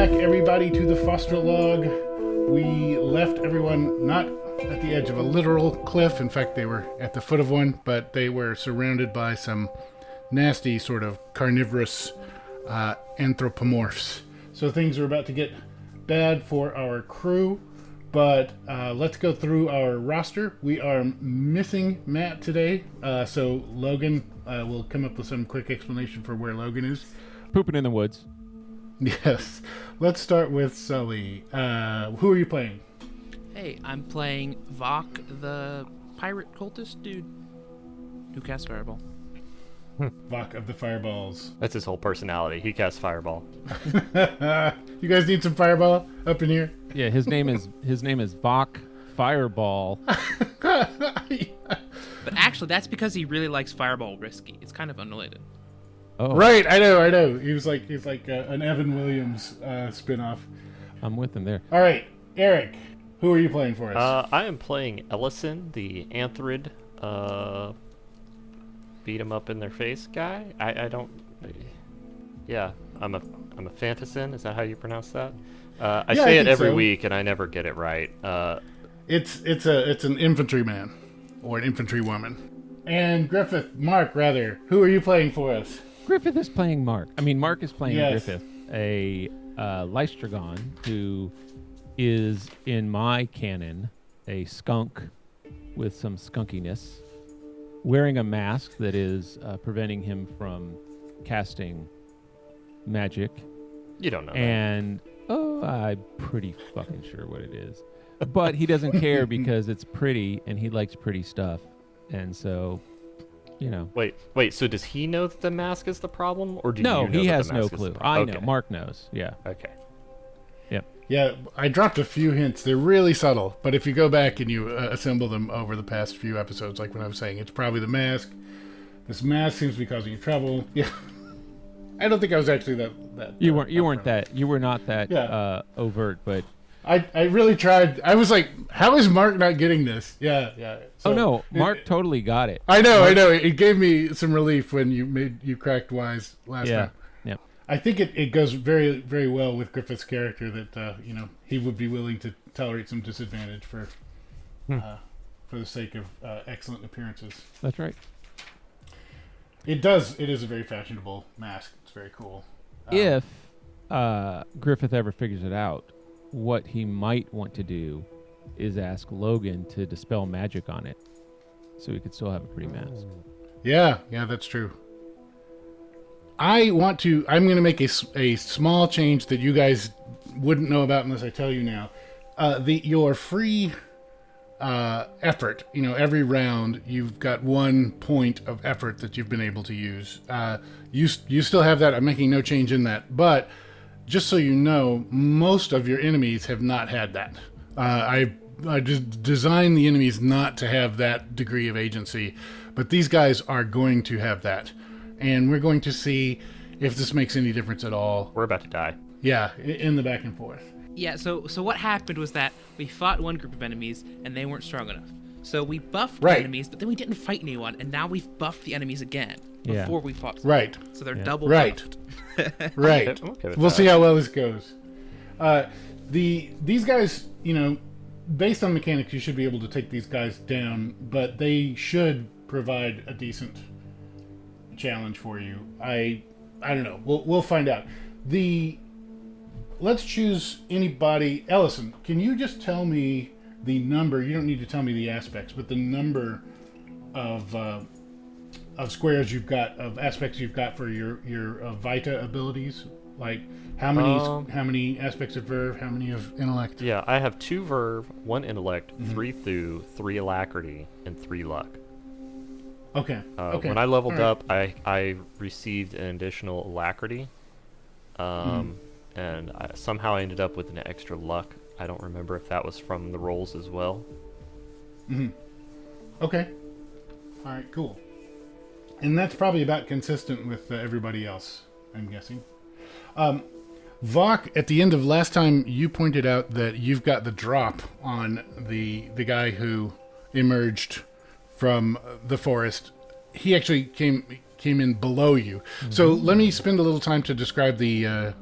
back, everybody, to the Faustrolog. We left everyone not at the edge of a literal cliff. In fact, they were at the foot of one, but they were surrounded by some nasty sort of carnivorous anthropomorphs. So things are about to get bad for our crew, but let's go through our roster. We are missing Matt today, so Logan will come up with some quick explanation for where Logan is. Pooping in the woods. Yes. Let's start with Sully. Who are you playing? Hey, I'm playing Vok, the pirate cultist dude who casts Fireball. Vok of the Fireballs. That's his whole personality. He casts Fireball. You guys need some Fireball up in here? Yeah, his name is Vok Fireball. But actually, that's because he really likes Fireball Risky. It's kind of unrelated. Oh, Right, I know. He's like an Evan Williams spinoff. I'm with him there. All right, Eric, who are you playing for us? I am playing Ellison, the Anthrid, beat him up in their face guy. I don't. Yeah, I'm a Fantassin. Is that how you pronounce that? I say it every week and I never get it right. It's an infantryman or an infantrywoman. And Mark, who are you playing for us? Griffith is playing Mark. Mark is playing Yes. Griffith, a Lystragon who is, in my canon, a skunk with some skunkiness, wearing a mask that is preventing him from casting magic. You don't know. And I'm pretty fucking sure what it is. But he doesn't care because it's pretty and he likes pretty stuff. And so, you know. Wait. So does he know that the mask is the problem, or do you know he that has the no mask is clue. the problem? I know. Mark knows. Yeah. Okay. Yep. Yeah, I dropped a few hints. They're really subtle, but if you go back and you assemble them over the past few episodes, like when I was saying, it's probably the mask. This mask seems to be causing you trouble. Yeah. I don't think I was actually that You were not that Yeah. overt, but I really tried. I was like, how is Mark not getting this? Yeah. So, oh no, Mark totally got it. I know. It gave me some relief when you cracked wise last time. Yeah. I think it goes very, very well with Griffith's character that he would be willing to tolerate some disadvantage for the sake of excellent appearances. That's right. It does. It is a very fashionable mask. It's very cool. If Griffith ever figures it out, what he might want to do is ask Logan to dispel magic on it, so he could still have a pretty mask. Yeah, that's true. I'm going to make a small change that you guys wouldn't know about unless I tell you now. Your free effort, every round you've got 1 point of effort that you've been able to use. You still have that. I'm making no change in that. But just so you know, most of your enemies have not had that. I just designed the enemies not to have that degree of agency, but these guys are going to have that. And we're going to see if this makes any difference at all. We're about to die. Yeah, in the back and forth. Yeah, so what happened was that we fought one group of enemies, and they weren't strong enough. So we buffed the enemies, but then we didn't fight anyone, and now we've buffed the enemies again before we fought someone. Right. So they're double buffed. Right. I'm okay with We'll that. see how well this goes. These guys, based on mechanics, you should be able to take these guys down, but they should provide a decent challenge for you. I don't know. We'll find out. Let's choose anybody. Ellison, can you just tell me the number? You don't need to tell me the aspects, but the number of squares you've got, of aspects you've got for your Vita abilities. Like how many aspects of verve, how many of intellect? Yeah, I have 2 verve, 1 intellect, 3 thew, 3 alacrity, and 3 luck. Okay. When I leveled up, I received an additional alacrity, and somehow I ended up with an extra luck. I don't remember if that was from the rolls as well. Okay. All right. Cool. And that's probably about consistent with everybody else, I'm guessing. Vok, at the end of last time, you pointed out that you've got the drop on the guy who emerged from the forest. He actually came in below you. Mm-hmm. So let me spend a little time to describe the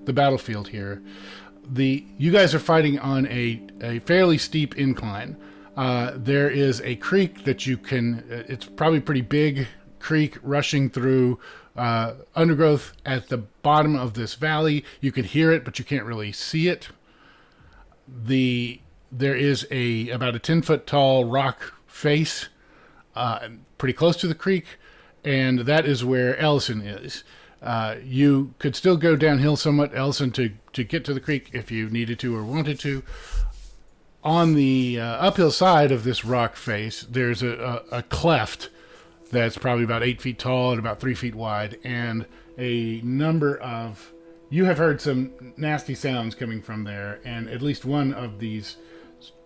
the battlefield here. You guys are fighting on a fairly steep incline. There is a creek that you can, it's probably a pretty big creek rushing through undergrowth at the bottom of this valley. You can hear it, but you can't really see it. There is about a 10-foot tall rock face pretty close to the creek, and that is where Ellison is. You could still go downhill somewhat, Ellison, to get to the creek if you needed to or wanted to. On the uphill side of this rock face, there's a cleft that's probably about 8 feet tall and about 3 feet wide, and a number of... You have heard some nasty sounds coming from there, and at least one of these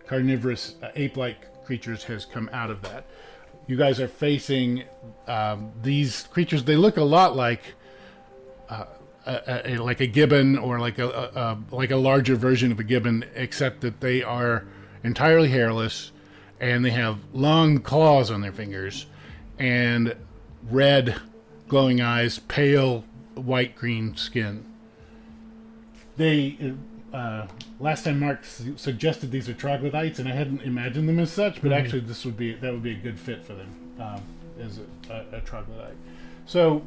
carnivorous ape-like creatures has come out of that. You guys are facing these creatures. They look a lot like a gibbon, or like a larger version of a gibbon, except that they are entirely hairless, and they have long claws on their fingers, and red glowing eyes, pale white-green skin. They last time Mark suggested these are troglodytes, and I hadn't imagined them as such, but actually that would be a good fit for them as a troglodyte. So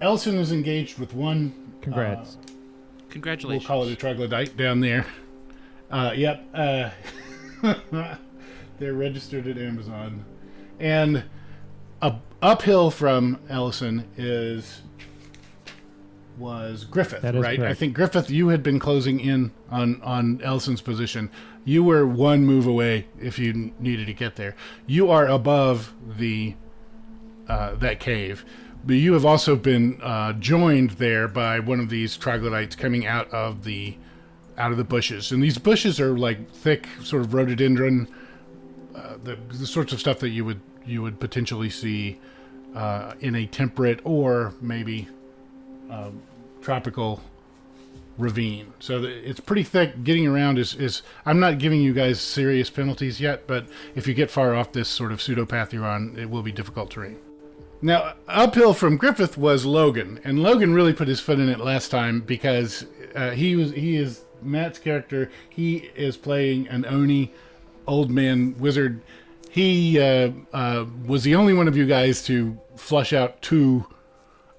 Ellison is engaged with one. Congrats. Congratulations. We'll call it a troglodyte down there. Yep. They're registered at Amazon. And uphill from Ellison was Griffith, that is right? correct. I think Griffith, you had been closing in on Ellison's position. You were one move away if you needed to get there. You are above that cave. But you have also been joined there by one of these troglodytes coming out of the bushes, and these bushes are like thick, sort of rhododendron, the sorts of stuff that you would potentially see in a temperate or maybe tropical ravine. So it's pretty thick. Getting around is I'm not giving you guys serious penalties yet, but if you get far off this sort of pseudopath you're on, it will be difficult terrain. Now, uphill from Griffith was Logan, and Logan really put his foot in it last time because he is Matt's character. He is playing an Oni old man wizard. He was the only one of you guys to flush out two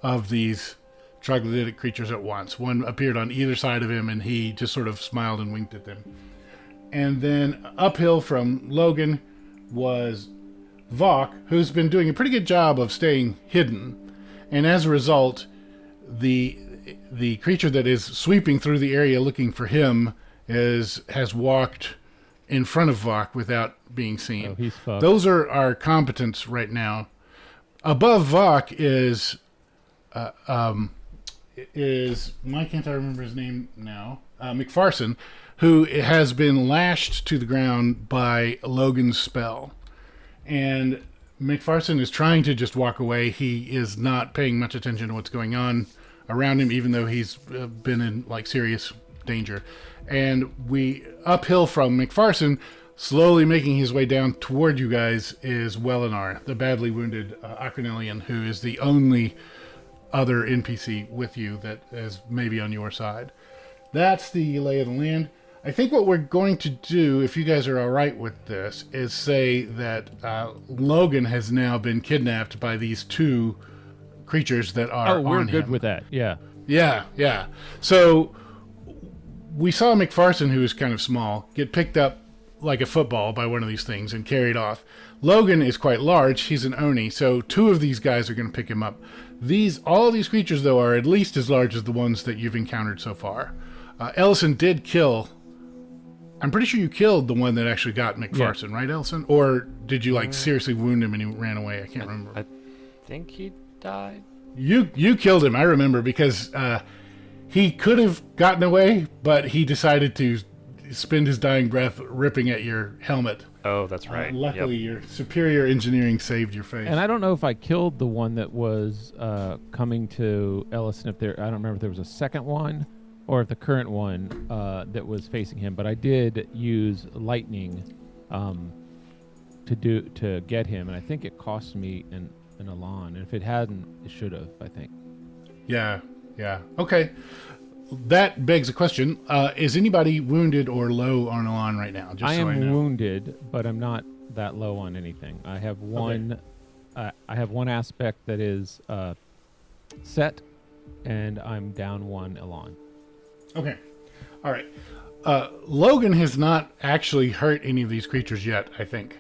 of these troglodytic creatures at once. One appeared on either side of him, and he just sort of smiled and winked at them. And then uphill from Logan was Vok, who's been doing a pretty good job of staying hidden, and as a result, the creature that is sweeping through the area looking for him has walked in front of Vok without being seen. Oh, he's fucked. Those are our competence right now. Above Vok is why can't I remember his name now? McPherson, who has been lashed to the ground by Logan's spell. And McPherson is trying to just walk away. He is not paying much attention to what's going on around him, even though he's been in like serious danger. And uphill from McPherson, slowly making his way down toward you guys, is Welinar, the badly wounded Acronellian, who is the only other NPC with you that is maybe on your side. That's the lay of the land. I think what we're going to do, if you guys are all right with this, is say that Logan has now been kidnapped by these two creatures that are on him. Oh, we're good with that. Yeah. Yeah. So we saw McPherson, who is kind of small, get picked up like a football by one of these things and carried off. Logan is quite large. He's an Oni, so two of these guys are going to pick him up. All these creatures, though, are at least as large as the ones that you've encountered so far. Ellison did kill... I'm pretty sure you killed the one that actually got McPherson, right, Ellison? Or did you, seriously wound him and he ran away? I can't remember. I think he died. You killed him, I remember, because he could have gotten away, but he decided to spend his dying breath ripping at your helmet. Oh, that's right. Luckily, your superior engineering saved your face. And I don't know if I killed the one that was coming to Ellison. I don't remember if there was a second one or if the current one that was facing him. But I did use lightning to get him, and I think it cost me an Elan. And if it hadn't, it should have, I think. Yeah. Yeah. Okay. That begs a question. Is anybody wounded or low on Elan right now? I am wounded, but I'm not that low on anything. I have one. Okay. I have one aspect that is set, and I'm down 1 Elan. Okay. All right. Logan has not actually hurt any of these creatures yet, I think.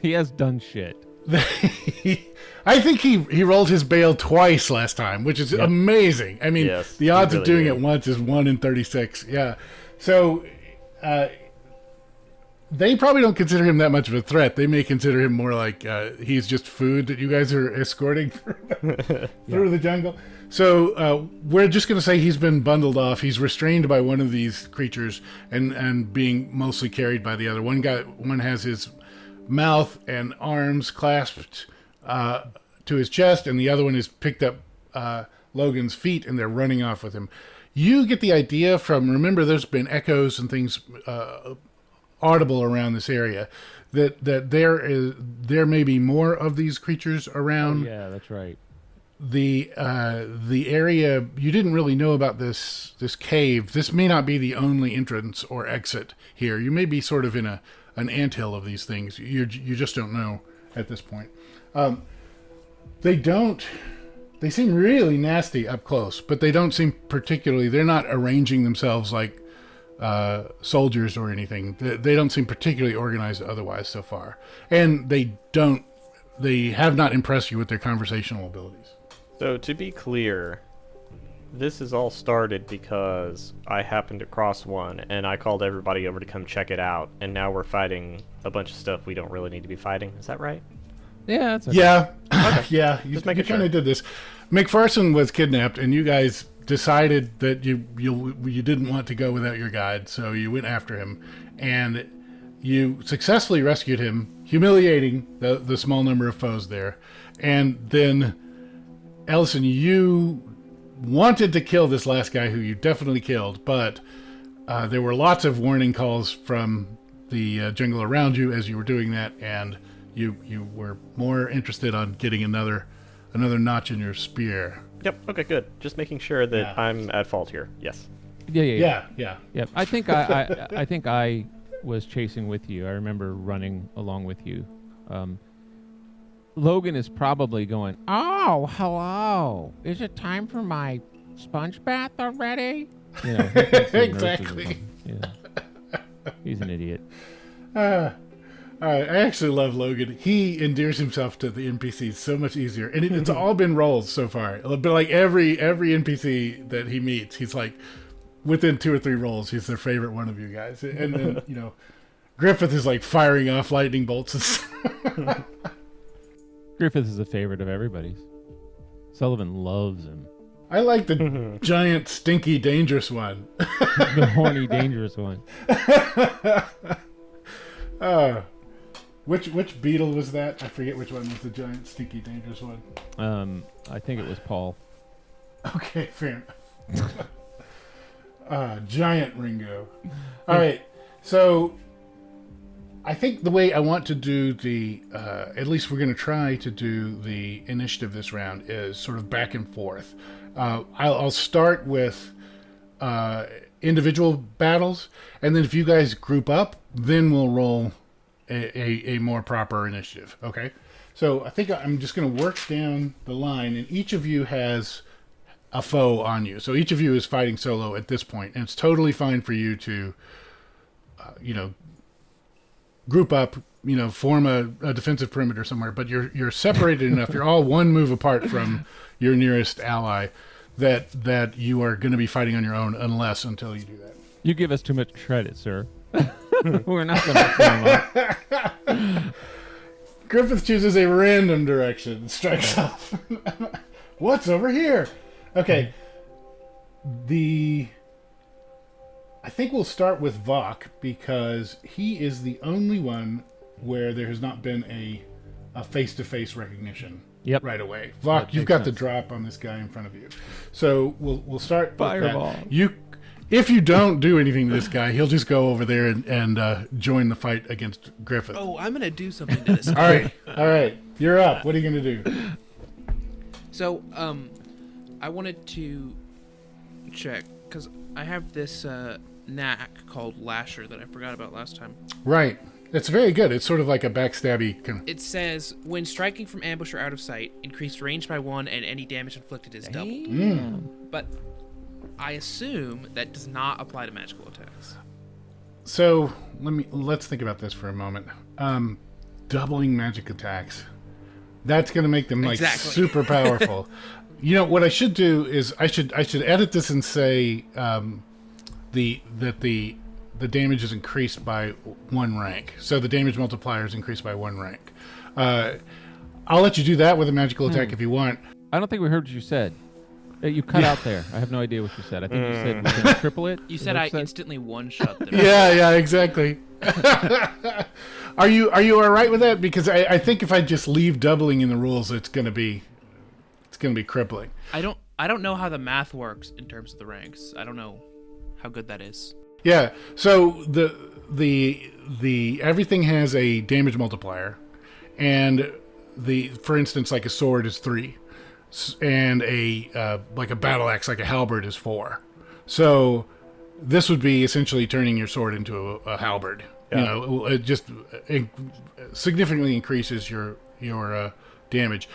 He has done shit. I think he rolled his bail twice last time, which is amazing. I mean, the odds of doing it once is 1 in 36. Yeah. So they probably don't consider him that much of a threat. They may consider him more like he's just food that you guys are escorting through the jungle. So we're just going to say he's been bundled off. He's restrained by one of these creatures and being mostly carried by the other. One has his mouth and arms clasped to his chest, and the other one has picked up Logan's feet, and they're running off with him. You get the idea from, remember, there's been echoes and things audible around this area, that there may be more of these creatures around. Oh, yeah, that's right. The area, you didn't really know about this cave. This may not be the only entrance or exit here. You may be sort of in an anthill of these things. You just don't know at this point. They seem really nasty up close, but they don't seem particularly, they're not arranging themselves like soldiers or anything. They don't seem particularly organized otherwise so far. And they have not impressed you with their conversational abilities. So to be clear, this is all started because I happened to cross one and I called everybody over to come check it out, and now we're fighting a bunch of stuff we don't really need to be fighting. Is that right? Yeah, that's okay. Yeah. Okay. Yeah, you kind of did this. McPherson was kidnapped, and you guys decided that you didn't want to go without your guide, so you went after him, and you successfully rescued him, humiliating the small number of foes there. And then, Ellison, you wanted to kill this last guy who you definitely killed, but there were lots of warning calls from the jungle around you as you were doing that, and you were more interested on getting another notch in your spear. Yep. Okay. Good. Just making sure that I'm at fault here. Yes. Yeah. Yep. I think I think I was chasing with you. I remember running along with you. Logan is probably going, "Oh, hello! Is it time for my sponge bath already?" You know, exactly. Yeah. He's an idiot. I actually love Logan. He endears himself to the NPCs so much easier, and it's all been rolls so far. But like every NPC that he meets, he's like within 2 or 3 rolls, he's their favorite one of you guys. And then Griffith is like firing off lightning bolts. Griffith is a favorite of everybody's. Sullivan loves him. I like the giant, stinky, dangerous one. The horny, dangerous one. Which beetle was that? I forget which one was the giant, stinky, dangerous one. I think it was Paul. Okay, fair enough. Giant Ringo. All right, so I think the way I want to do at least we're going to try to do the initiative this round is sort of back and forth. I'll start with individual battles, and then if you guys group up, then we'll roll a more proper initiative. Okay, so I think I'm just going to work down the line, and each of you has a foe on you. So each of you is fighting solo at this point, and it's totally fine for you to, group up, form a defensive perimeter somewhere. But you're separated enough. You're all one move apart from your nearest ally. That you are going to be fighting on your own until you do that. You give us too much credit, sir. We're not going to form up. Griffith chooses a random direction and strikes off. What's over here? Okay. I think we'll start with Vok, because he is the only one where there has not been a face-to-face recognition. Yep. Right away. Vok, you've got the drop on this guy in front of you. So we'll start Fireball. with that. If you don't do anything to this guy, he'll just go over there and join the fight against Griffith. Oh, I'm going to do something to this guy. All right. You're up. What are you going to do? So, I wanted to check because I have this knack called Lasher that I forgot about last time. Right. It's very good. It's sort of like a backstabby kind of... It says, when striking from ambush or out of sight, increased range by 1 and any damage inflicted is doubled. But I assume that does not apply to magical attacks. So let's think about this for a moment. Doubling magic attacks. That's going to make them like super powerful. You know what I should do is I should edit this and say the damage is increased by 1 rank. So the damage multiplier is increased by 1 rank. I'll let you do that with a magical attack if you want. I don't think we heard what you said. You cut out there. I have no idea what you said. I think you said we can triple it. You said I instantly one-shot them. Yeah, exactly. Are you all right with that? Because I think if I just leave doubling in the rules, it's gonna be crippling. I don't know how the math works in terms of the ranks. I don't know how good that is. Yeah. So the everything has a damage multiplier, and for instance, like a sword is 3, and like a battle axe, like a halberd, is 4. So this would be essentially turning your sword into a halberd. Yeah. You know, it significantly increases your damage.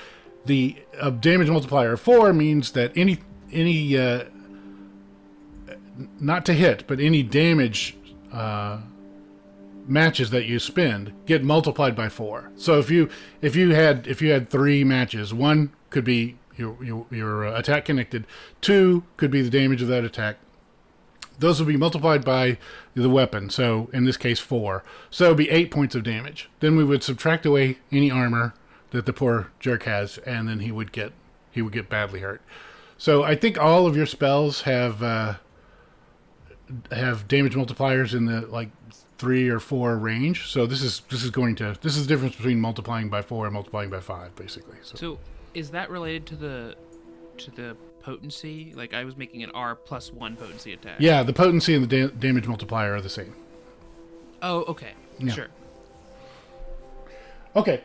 The damage multiplier of 4 means that any not to hit, but any damage matches that you spend get multiplied by 4. So if you had 3 matches, 1 could be your attack connected, 2 could be the damage of that attack. Those would be multiplied by the weapon. So in this case, 4. So it would be 8 points of damage. Then we would subtract away any armor that the poor jerk has, and then he would get badly hurt. So I think all of your spells have damage multipliers in the like 3 or 4 range. So this is the difference between multiplying by 4 and multiplying by 5, basically. So is that related to the potency? Like I was making an R+1 potency attack. Yeah, the potency and the damage multiplier are the same. Oh, okay. Yeah. Sure. Okay.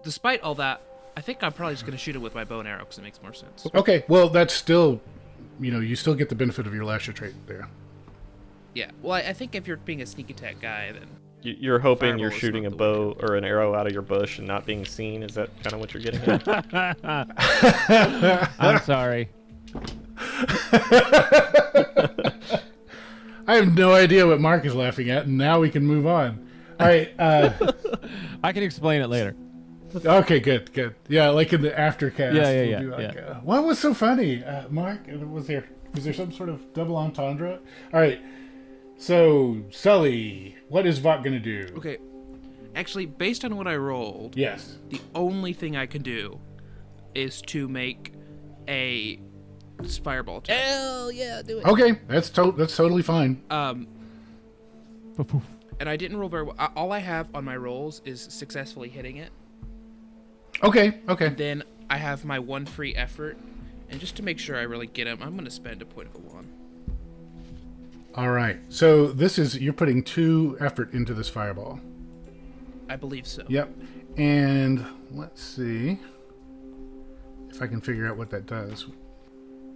Despite all that, I think I'm probably just going to shoot it with my bow and arrow because it makes more sense. Okay, well, that's still, you still get the benefit of your lasher trait there. Yeah, well, I think if you're being a sneak attack guy, then... You're hoping you're shooting a bow or an arrow out of your bush and not being seen? Is that kind of what you're getting at? I'm sorry. I have no idea what Mark is laughing at, and now we can move on. All right. I can explain it later. Okay, good. Yeah, like in the aftercast. Yeah. What was so funny, Mark? Was there some sort of double entendre? All right. So, Sully, what is Vought gonna do? Okay. Actually, based on what I rolled, yes, the only thing I can do is to make a fireball attack. Hell yeah, do it. Okay, that's totally fine. And I didn't roll very well. All I have on my rolls is successfully hitting it. Okay. And then I have my 1 free effort, and just to make sure I really get him, I'm going to spend a point of a 1. All right. So you're putting 2 effort into this fireball. I believe so. Yep. And let's see if I can figure out what that does.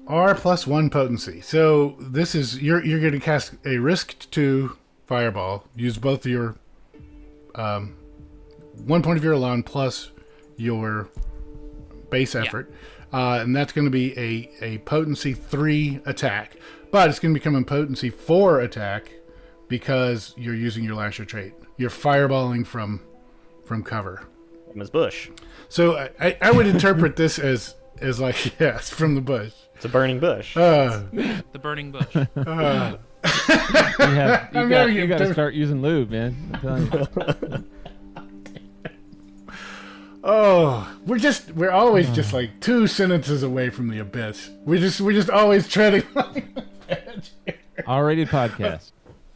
R+1 potency. So this is you're going to cast a risked 2 fireball. Use both your 1 point of your alone plus your base effort, and that's going to be a potency 3 attack. But it's going to become a potency 4 attack because you're using your lasher trait. You're fireballing from cover. From his bush. So I would interpret this as like, yes, from the bush. It's a burning bush. The burning bush. You got to start using lube, man. I'm telling you. Oh, we're always just like 2 sentences away from the abyss. We're just always treading like the edge here. R-rated podcast.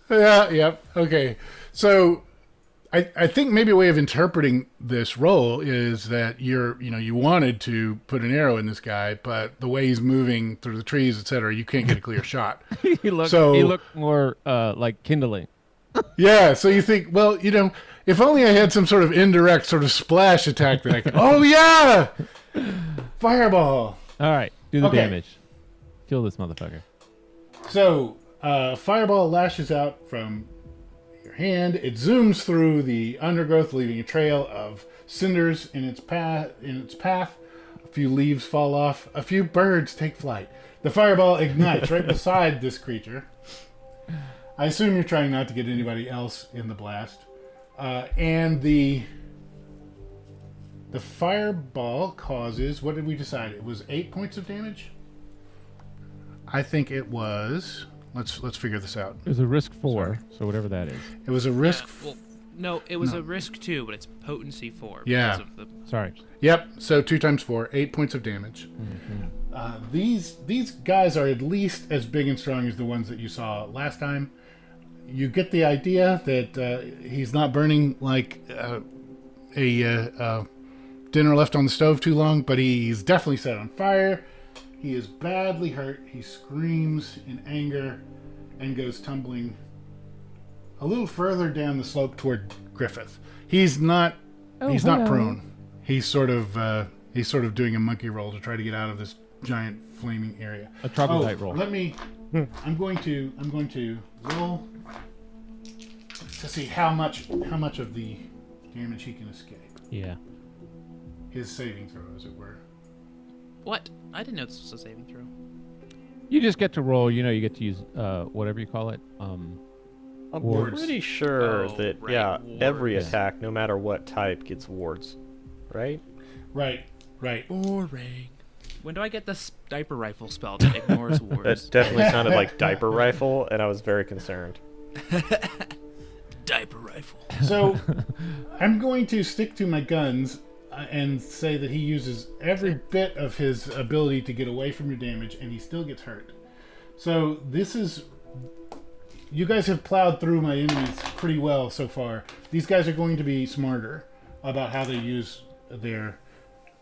Yeah, yep. Okay. So I think maybe a way of interpreting this roll is that you wanted to put an arrow in this guy, but the way he's moving through the trees, etc., you can't get a clear shot. He looked more like kindling. Yeah, so you think, well, if only I had some sort of indirect sort of splash attack that I could... Oh, yeah! Fireball! All right, do the damage. Kill this motherfucker. So, fireball lashes out from your hand. It zooms through the undergrowth, leaving a trail of cinders in its path. A few leaves fall off. A few birds take flight. The fireball ignites right beside this creature. I assume you're trying not to get anybody else in the blast. And the fireball causes, what did we decide? It was 8 points of damage? I think it was. Let's figure this out. It was a risk 4, so whatever that is. It was a risk. No, it was a risk 2, but it's potency 4. Yeah. Sorry. Yep. So 2 times 4, 8 points of damage. Mm-hmm. These guys are at least as big and strong as the ones that you saw last time. You get the idea that he's not burning like a dinner left on the stove too long, but he's definitely set on fire. He is badly hurt. He screams in anger and goes tumbling a little further down the slope toward Griffith. He's not prone. He's sort of doing a monkey roll to try to get out of this giant flaming area. A troglodyte roll. I'm going to roll to see how much of the damage he can escape. Yeah. His saving throw, as it were. What? I didn't know this was a saving throw. You just get to roll. You get to use whatever you call it. I'm wards. pretty sure that wards. every attack, no matter what type, gets wards, right? Right. Boring. When do I get the diaper rifle spell that ignores wards? That definitely sounded like diaper rifle, and I was very concerned. Diaper rifle. So, I'm going to stick to my guns and say that he uses every bit of his ability to get away from your damage, and he still gets hurt. So, this is... You guys have plowed through my enemies pretty well so far. These guys are going to be smarter about how they use their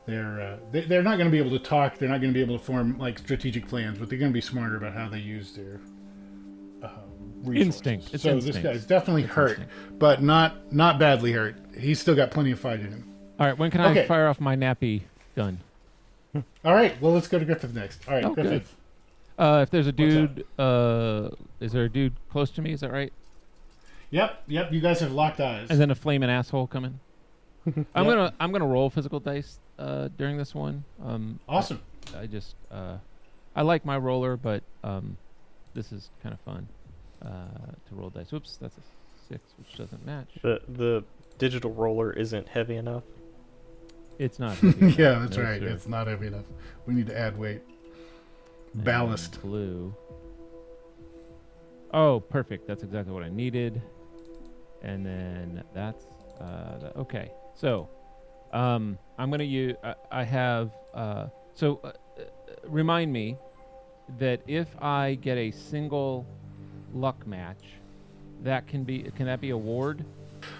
they're not going to be able to talk. They're not going to be able to form like strategic plans, but they're going to be smarter about how they use their resources. Instinct. It's so instinct. this guy's definitely hurt, but not badly hurt. He's still got plenty of fight in him. All right, when can I fire off my nappy gun? All right, well, let's go to Griffith next. All right, Griffith. If there's a dude, is there a dude close to me? Is that right? Yep. You guys have locked eyes. And then a flaming asshole coming. I'm gonna roll physical dice during this one. Awesome. I like my roller, but this is kind of fun to roll dice. Whoops, that's a 6, which doesn't match. The digital roller isn't heavy enough. It's not heavy enough. Yeah, that's right. Sir. It's not heavy enough. We need to add weight. Ballast. And blue. Oh, perfect. That's exactly what I needed. And then that's okay. So, I'm gonna use. I have. Remind me that if I get a single luck match, can that be a ward?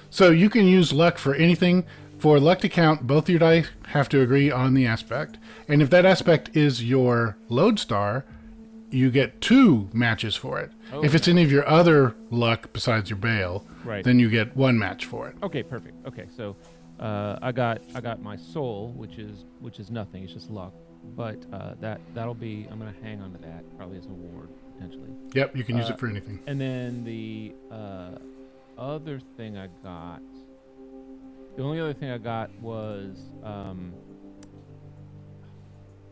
So you can use luck for anything. For luck to count, both your dice have to agree on the aspect. And if that aspect is your lodestar, you get 2 matches for it. Oh, if it's any of your other luck besides your bale, right, then you get 1 match for it. Okay, perfect. Okay, so I got my soul, which is nothing. It's just luck. But that'll be. I'm gonna hang on to that probably as a ward potentially. Yep, you can use it for anything. And then the other thing I got. The only other thing I got was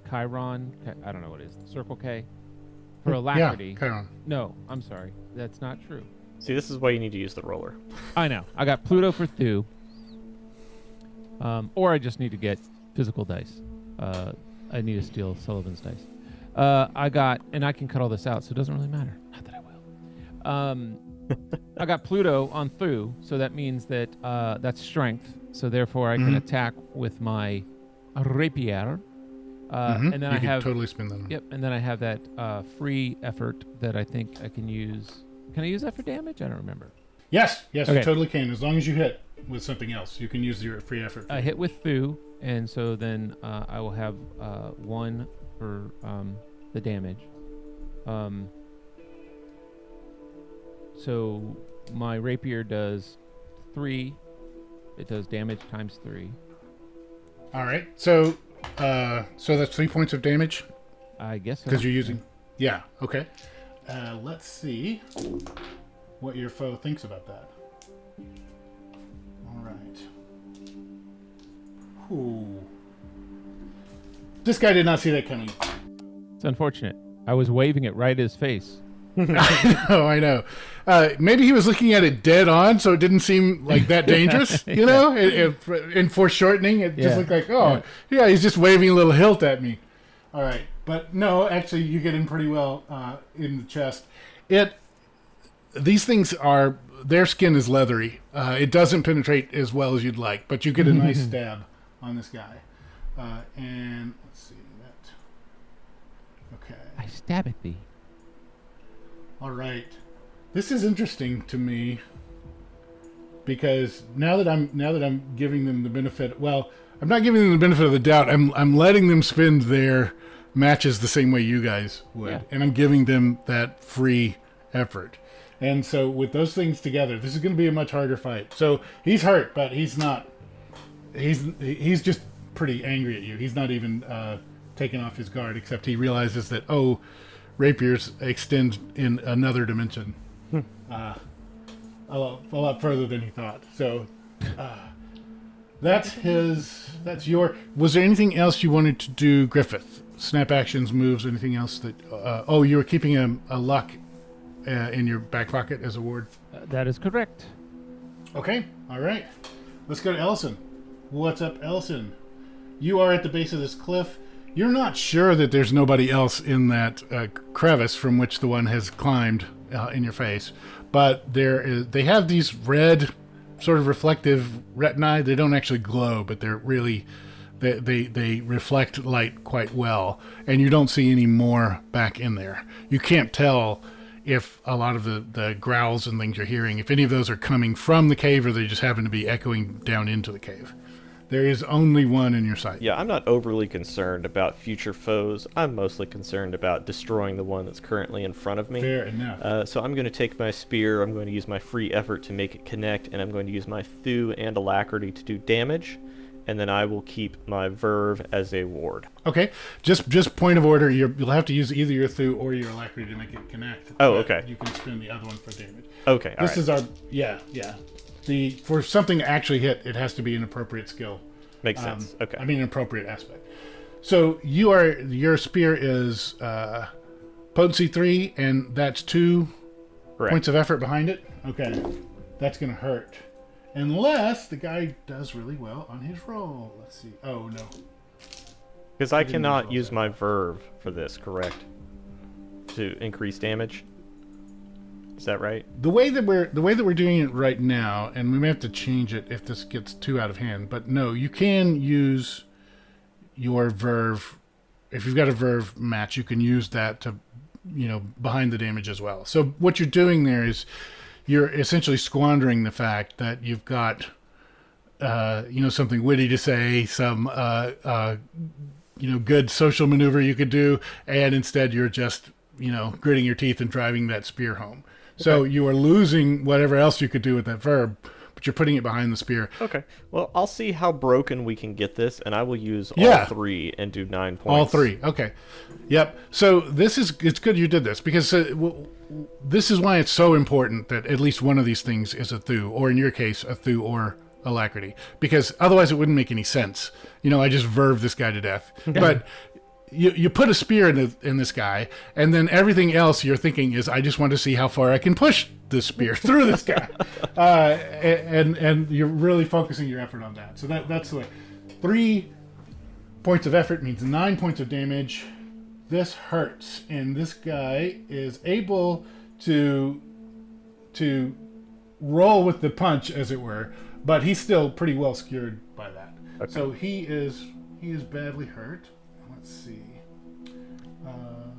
Chiron. I don't know what it is. Circle K for alacrity. Yeah, Chiron. No, I'm sorry. That's not true. See, this is why you need to use the roller. I know. I got Pluto for Thu. Or I just need to get physical dice. I need to steal Sullivan's dice. And I can cut all this out, so it doesn't really matter. Not that I will. I got Pluto on Thu, so that means that that's strength. So therefore, I can attack with my rapier. And then I have totally spin that on. Yep, and then I have that free effort that I think I can use. Can I use that for damage? I don't remember. Yes, okay. You totally can. As long as you hit with something else, you can use your free effort. I hit with Thu, and so then I will have 1 for the damage. So my rapier does 3. It does damage times 3. All right. So that's 3 points of damage. I guess so. Because you're using. Yeah. Okay. Let's see what your foe thinks about that. All right. Ooh. This guy did not see that coming. It's unfortunate. I was waving it right at his face. I know. Maybe he was looking at it dead on, so it didn't seem like that dangerous. You know, in foreshortening, it just looked like, yeah, he's just waving a little hilt at me. All right, but no, actually, you get in pretty well in the chest. These things are, their skin is leathery. It doesn't penetrate as well as you'd like, but you get a nice stab on this guy. And let's see that. Okay. I stab at thee. All right. This is interesting to me because now that I'm giving them the benefit, well, I'm not giving them the benefit of the doubt. I'm letting them spend their matches the same way you guys would, and I'm giving them that free effort. And so with those things together, this is going to be a much harder fight. So he's hurt, but he's not. He's just pretty angry at you. He's not even taking off his guard, except he realizes that rapiers extend in another dimension, a lot further than he thought. So that's your. Was there anything else you wanted to do, Griffith? Snap actions, moves, anything else that? You were keeping a luck in your back pocket as a ward. That is correct. Okay, all right. Let's go to Ellison. What's up, Ellison? You are at the base of this cliff. You're not sure that there's nobody else in that crevice from which the one has climbed in your face, but they have these red, sort of reflective retinae. They don't actually glow, but they're really they reflect light quite well, and you don't see any more back in there. You can't tell if a lot of the growls and things you're hearing, if any of those are coming from the cave or they just happen to be echoing down into the cave. There is only one in your sight. Yeah, I'm not overly concerned about future foes. I'm mostly concerned about destroying the one that's currently in front of me. Fair enough. So I'm going to take my spear, I'm going to use my free effort to make it connect, and I'm going to use my thew and alacrity to do damage, and then I will keep my verve as a ward. Okay, just point of order. You'll have to use either your thew or your alacrity to make it connect. Oh, okay. You can spend the other one for damage. Okay, This is our for something to actually hit, it has to be an appropriate skill. Makes sense. Okay. I mean, an appropriate aspect. So your spear is potency 3, and that's 2 Correct. points of effort behind it. Okay, that's gonna hurt, unless the guy does really well on his roll. Let's see. Oh no. Because I cannot use my verve for this, correct? To increase damage. Is that right? The way that we're doing it right now, and we may have to change it if this gets too out of hand, but no, you can use your verve. If you've got a verve match, you can use that to, behind the damage as well. So what you're doing there is you're essentially squandering the fact that you've got, something witty to say, some, good social maneuver you could do, and instead you're just, gritting your teeth and driving that spear home. So you are losing whatever else you could do with that verb, but you're putting it behind the spear. Okay. Well, I'll see how broken we can get this, and I will use all 3 and do 9 points. All 3. Okay. Yep. So it's good you did this, because this is why it's so important that at least one of these things is a thew, or in your case, a thew or alacrity, because otherwise it wouldn't make any sense. I just verve this guy to death. But you put a spear in this guy, and then everything else you're thinking is, I just want to see how far I can push this spear through this guy, and you're really focusing your effort on that. So that's the way. 3 points of effort means 9 points of damage. This hurts, and this guy is able to roll with the punch, as it were, but he's still pretty well skewered by that. Okay. So he is badly hurt. Let's see.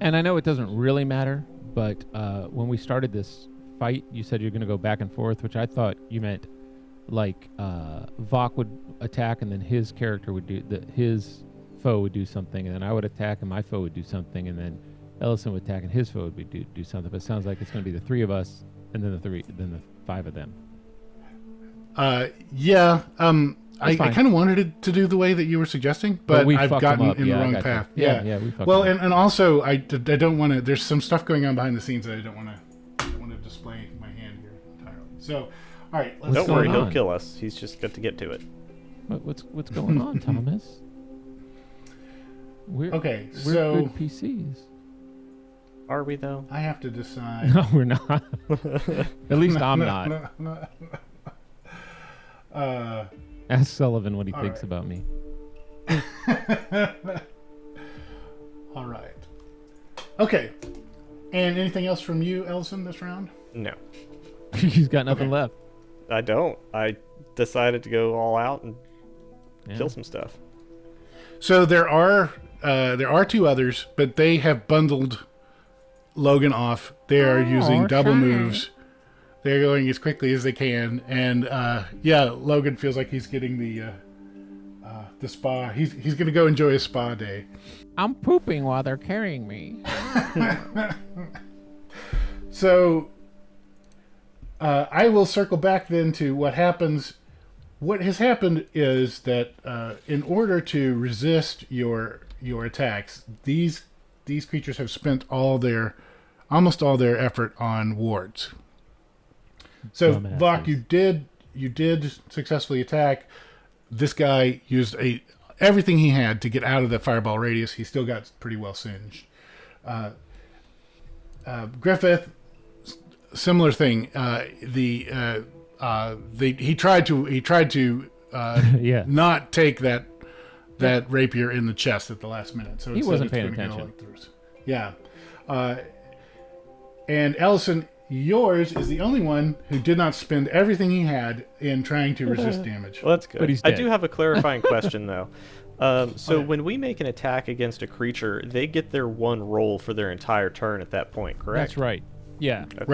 And I know it doesn't really matter, but when we started this fight, you said you're going to go back and forth, which I thought you meant like Vok would attack, and then his character would his foe would do something, and then I would attack, and my foe would do something, and then Ellison would attack, and his foe would do something. But it sounds like it's going to be the 3 of us, and then the 5 of them. Yeah. I kind of wanted it to do the way that you were suggesting, but I've gotten in the wrong path. Yeah, we fucked well, them up. and also I don't want to. There's some stuff going on behind the scenes that I don't want to display my hand here entirely. So, all right, don't worry, he'll kill us. He's just got to get to it. What's going on, Thomas? We're good PCs. Are we though? I have to decide. No, we're not. At least I'm not. Ask Sullivan what he thinks about me. All right. Okay. And anything else from you, Ellison, this round? No. He's got nothing left. I don't. I decided to go all out and kill some stuff. So there are 2 others, but they have bundled Logan off. They are using double moves. They're going as quickly as they can, and Logan feels like he's getting the spa. He's going to go enjoy a spa day. I'm pooping while they're carrying me. So I will circle back then to what happens. What has happened is that in order to resist your attacks, these creatures have spent almost all their effort on wards. So Vok, you did successfully attack. This guy used everything he had to get out of the fireball radius. He still got pretty well singed. Griffith, similar thing. He tried to not take that rapier in the chest at the last minute. So he wasn't paying attention. And Ellison, yours is the only one who did not spend everything he had in trying to resist damage. Well, that's good. But he's dead. I do have a clarifying question, though. When we make an attack against a creature, they get their 1 roll for their entire turn at that point, correct? That's right. Yeah. Okay.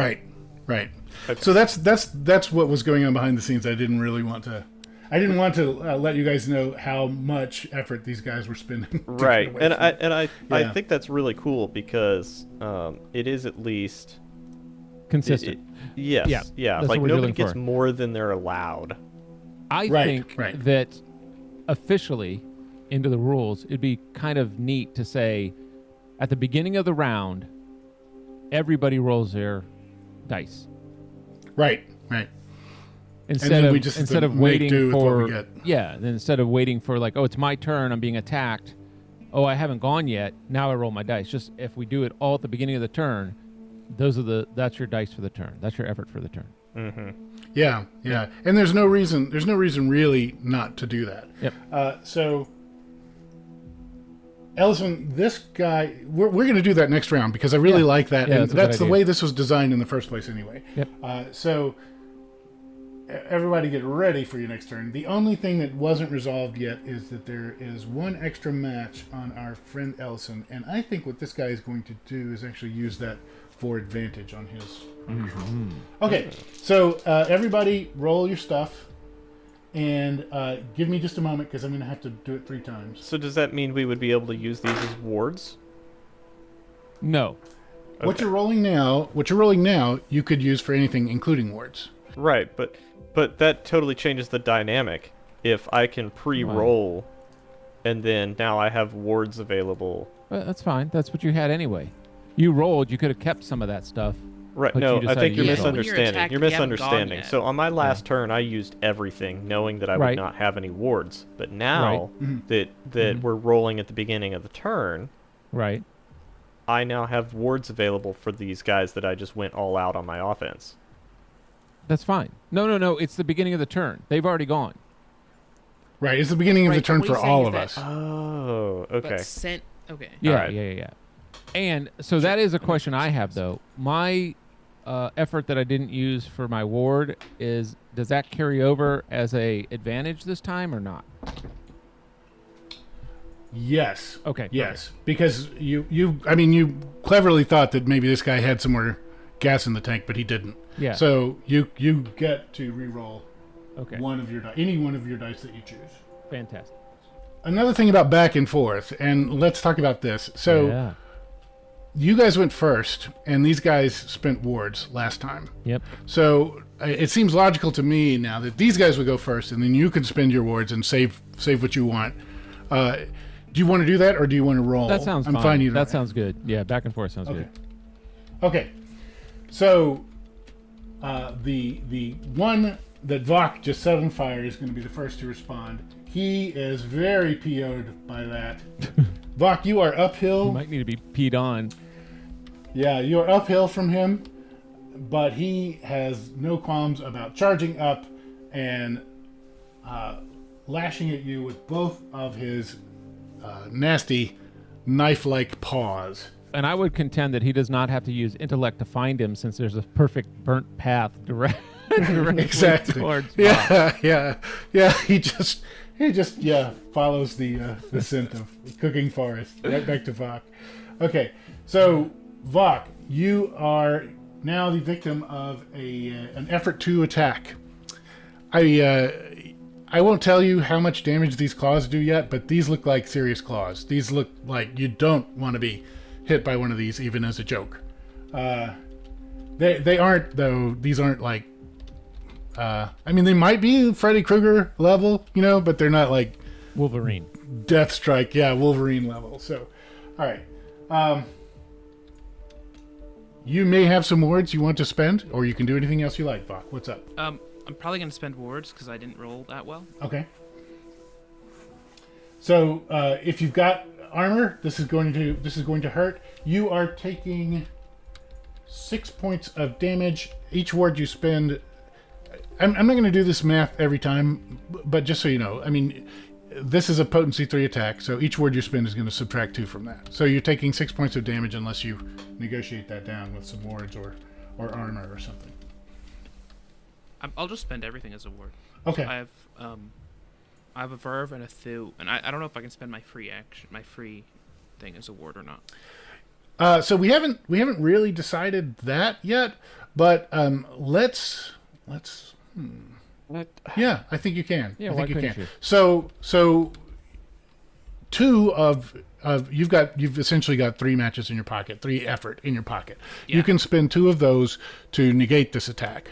Right. Okay. So that's what was going on behind the scenes. I didn't want to let you guys know how much effort these guys were spending. Right, and I think that's really cool because it is at least consistent. Yes. Yeah. Like nobody gets more than they're allowed. I think that officially into the rules, it'd be kind of neat to say at the beginning of the round, everybody rolls their dice. Right. Instead of waiting for like, oh, it's my turn, I'm being attacked. Oh, I haven't gone yet. Now I roll my dice. Just if we do it all at the beginning of the turn, that's your dice for the turn. That's your effort for the turn. Mm-hmm. Yeah. And there's no reason really not to do that. Yep. So Ellison, this guy, we're going to do that next round because I really like that. Yeah, and that's the way this was designed in the first place anyway. Yep. So everybody get ready for your next turn. The only thing that wasn't resolved yet is that there is 1 extra match on our friend Ellison. And I think what this guy is going to do is actually use that for advantage on his. Mm-hmm. Okay, so everybody roll your stuff. And give me just a moment because I'm going to have to do it 3 times. So does that mean we would be able to use these as wards? No. Okay. What you're rolling now, you could use for anything, including wards. Right, but that totally changes the dynamic. If I can pre-roll, and then now I have wards available. That's fine. That's what you had anyway. You rolled. You could have kept some of that stuff. Right. No, I think you're misunderstanding. You're misunderstanding. So on my last turn, I used everything, knowing that I would not have any wards. But now that we're rolling at the beginning of the turn, right, I now have wards available for these guys that I just went all out on my offense. That's fine. No. It's the beginning of the turn. They've already gone. Right. It's the beginning of the turn for all of us. Oh, okay. Okay. Yeah. And so that is a question I have, though. My effort that I didn't use for my ward does that carry over as a advantage this time or not? Yes. Okay. Yes, because you cleverly thought that maybe this guy had some more gas in the tank, but he didn't. Yeah. So you get to re-roll any one of your dice that you choose. Fantastic. Another thing about back and forth, and let's talk about this. So you guys went first, and these guys spent wards last time. Yep. So it seems logical to me now that these guys would go first, and then you can spend your wards and save what you want. Do you want to do that, or do you want to roll? That sounds fine. Fine either that way. sounds good. Yeah, back and forth sounds good. Okay. So the one that Vok just set on fire is going to be the first to respond. He is very PO'd by that. Vok, you are uphill. You might need to be peed on. Yeah, you are uphill from him, but he has no qualms about charging up and lashing at you with both of his nasty knife-like paws. And I would contend that he does not have to use intellect to find him, since there's a perfect burnt path directly Exactly. towards Vok. Yeah. He just follows the scent of cooking forest right back to Vok. Okay, so Vok, you are now the victim of an effort to attack. I won't tell you how much damage these claws do yet, but these look like serious claws. These look like you don't want to be hit by one of these, even as a joke. They aren't, though. These aren't like... I mean, they might be Freddy Krueger level, but they're not like... Wolverine. Death Strike, yeah, Wolverine level. So, all right. You may have some wards you want to spend, or you can do anything else you like, Vok. What's up? I'm probably going to spend wards because I didn't roll that well. Okay. So if you've got armor, this is going to hurt. You are taking 6 points of damage. Each ward you spend. I'm not going to do this math every time, but just so you know, I mean, this is a potency 3 attack, so each word you spend is going to subtract 2 from that. So you're taking 6 points of damage unless you negotiate that down with some wards or armor or something. I'll just spend everything as a ward. Okay. So I have a verve and a thew, and I don't know if I can spend my free thing as a ward or not. So we haven't really decided that yet, but let's. Yeah, I think you can. Yeah, I think why you couldn't can. you? So two of you've essentially got 3 matches in your pocket, 3 effort in your pocket. Yeah. You can spend 2 of those to negate this attack,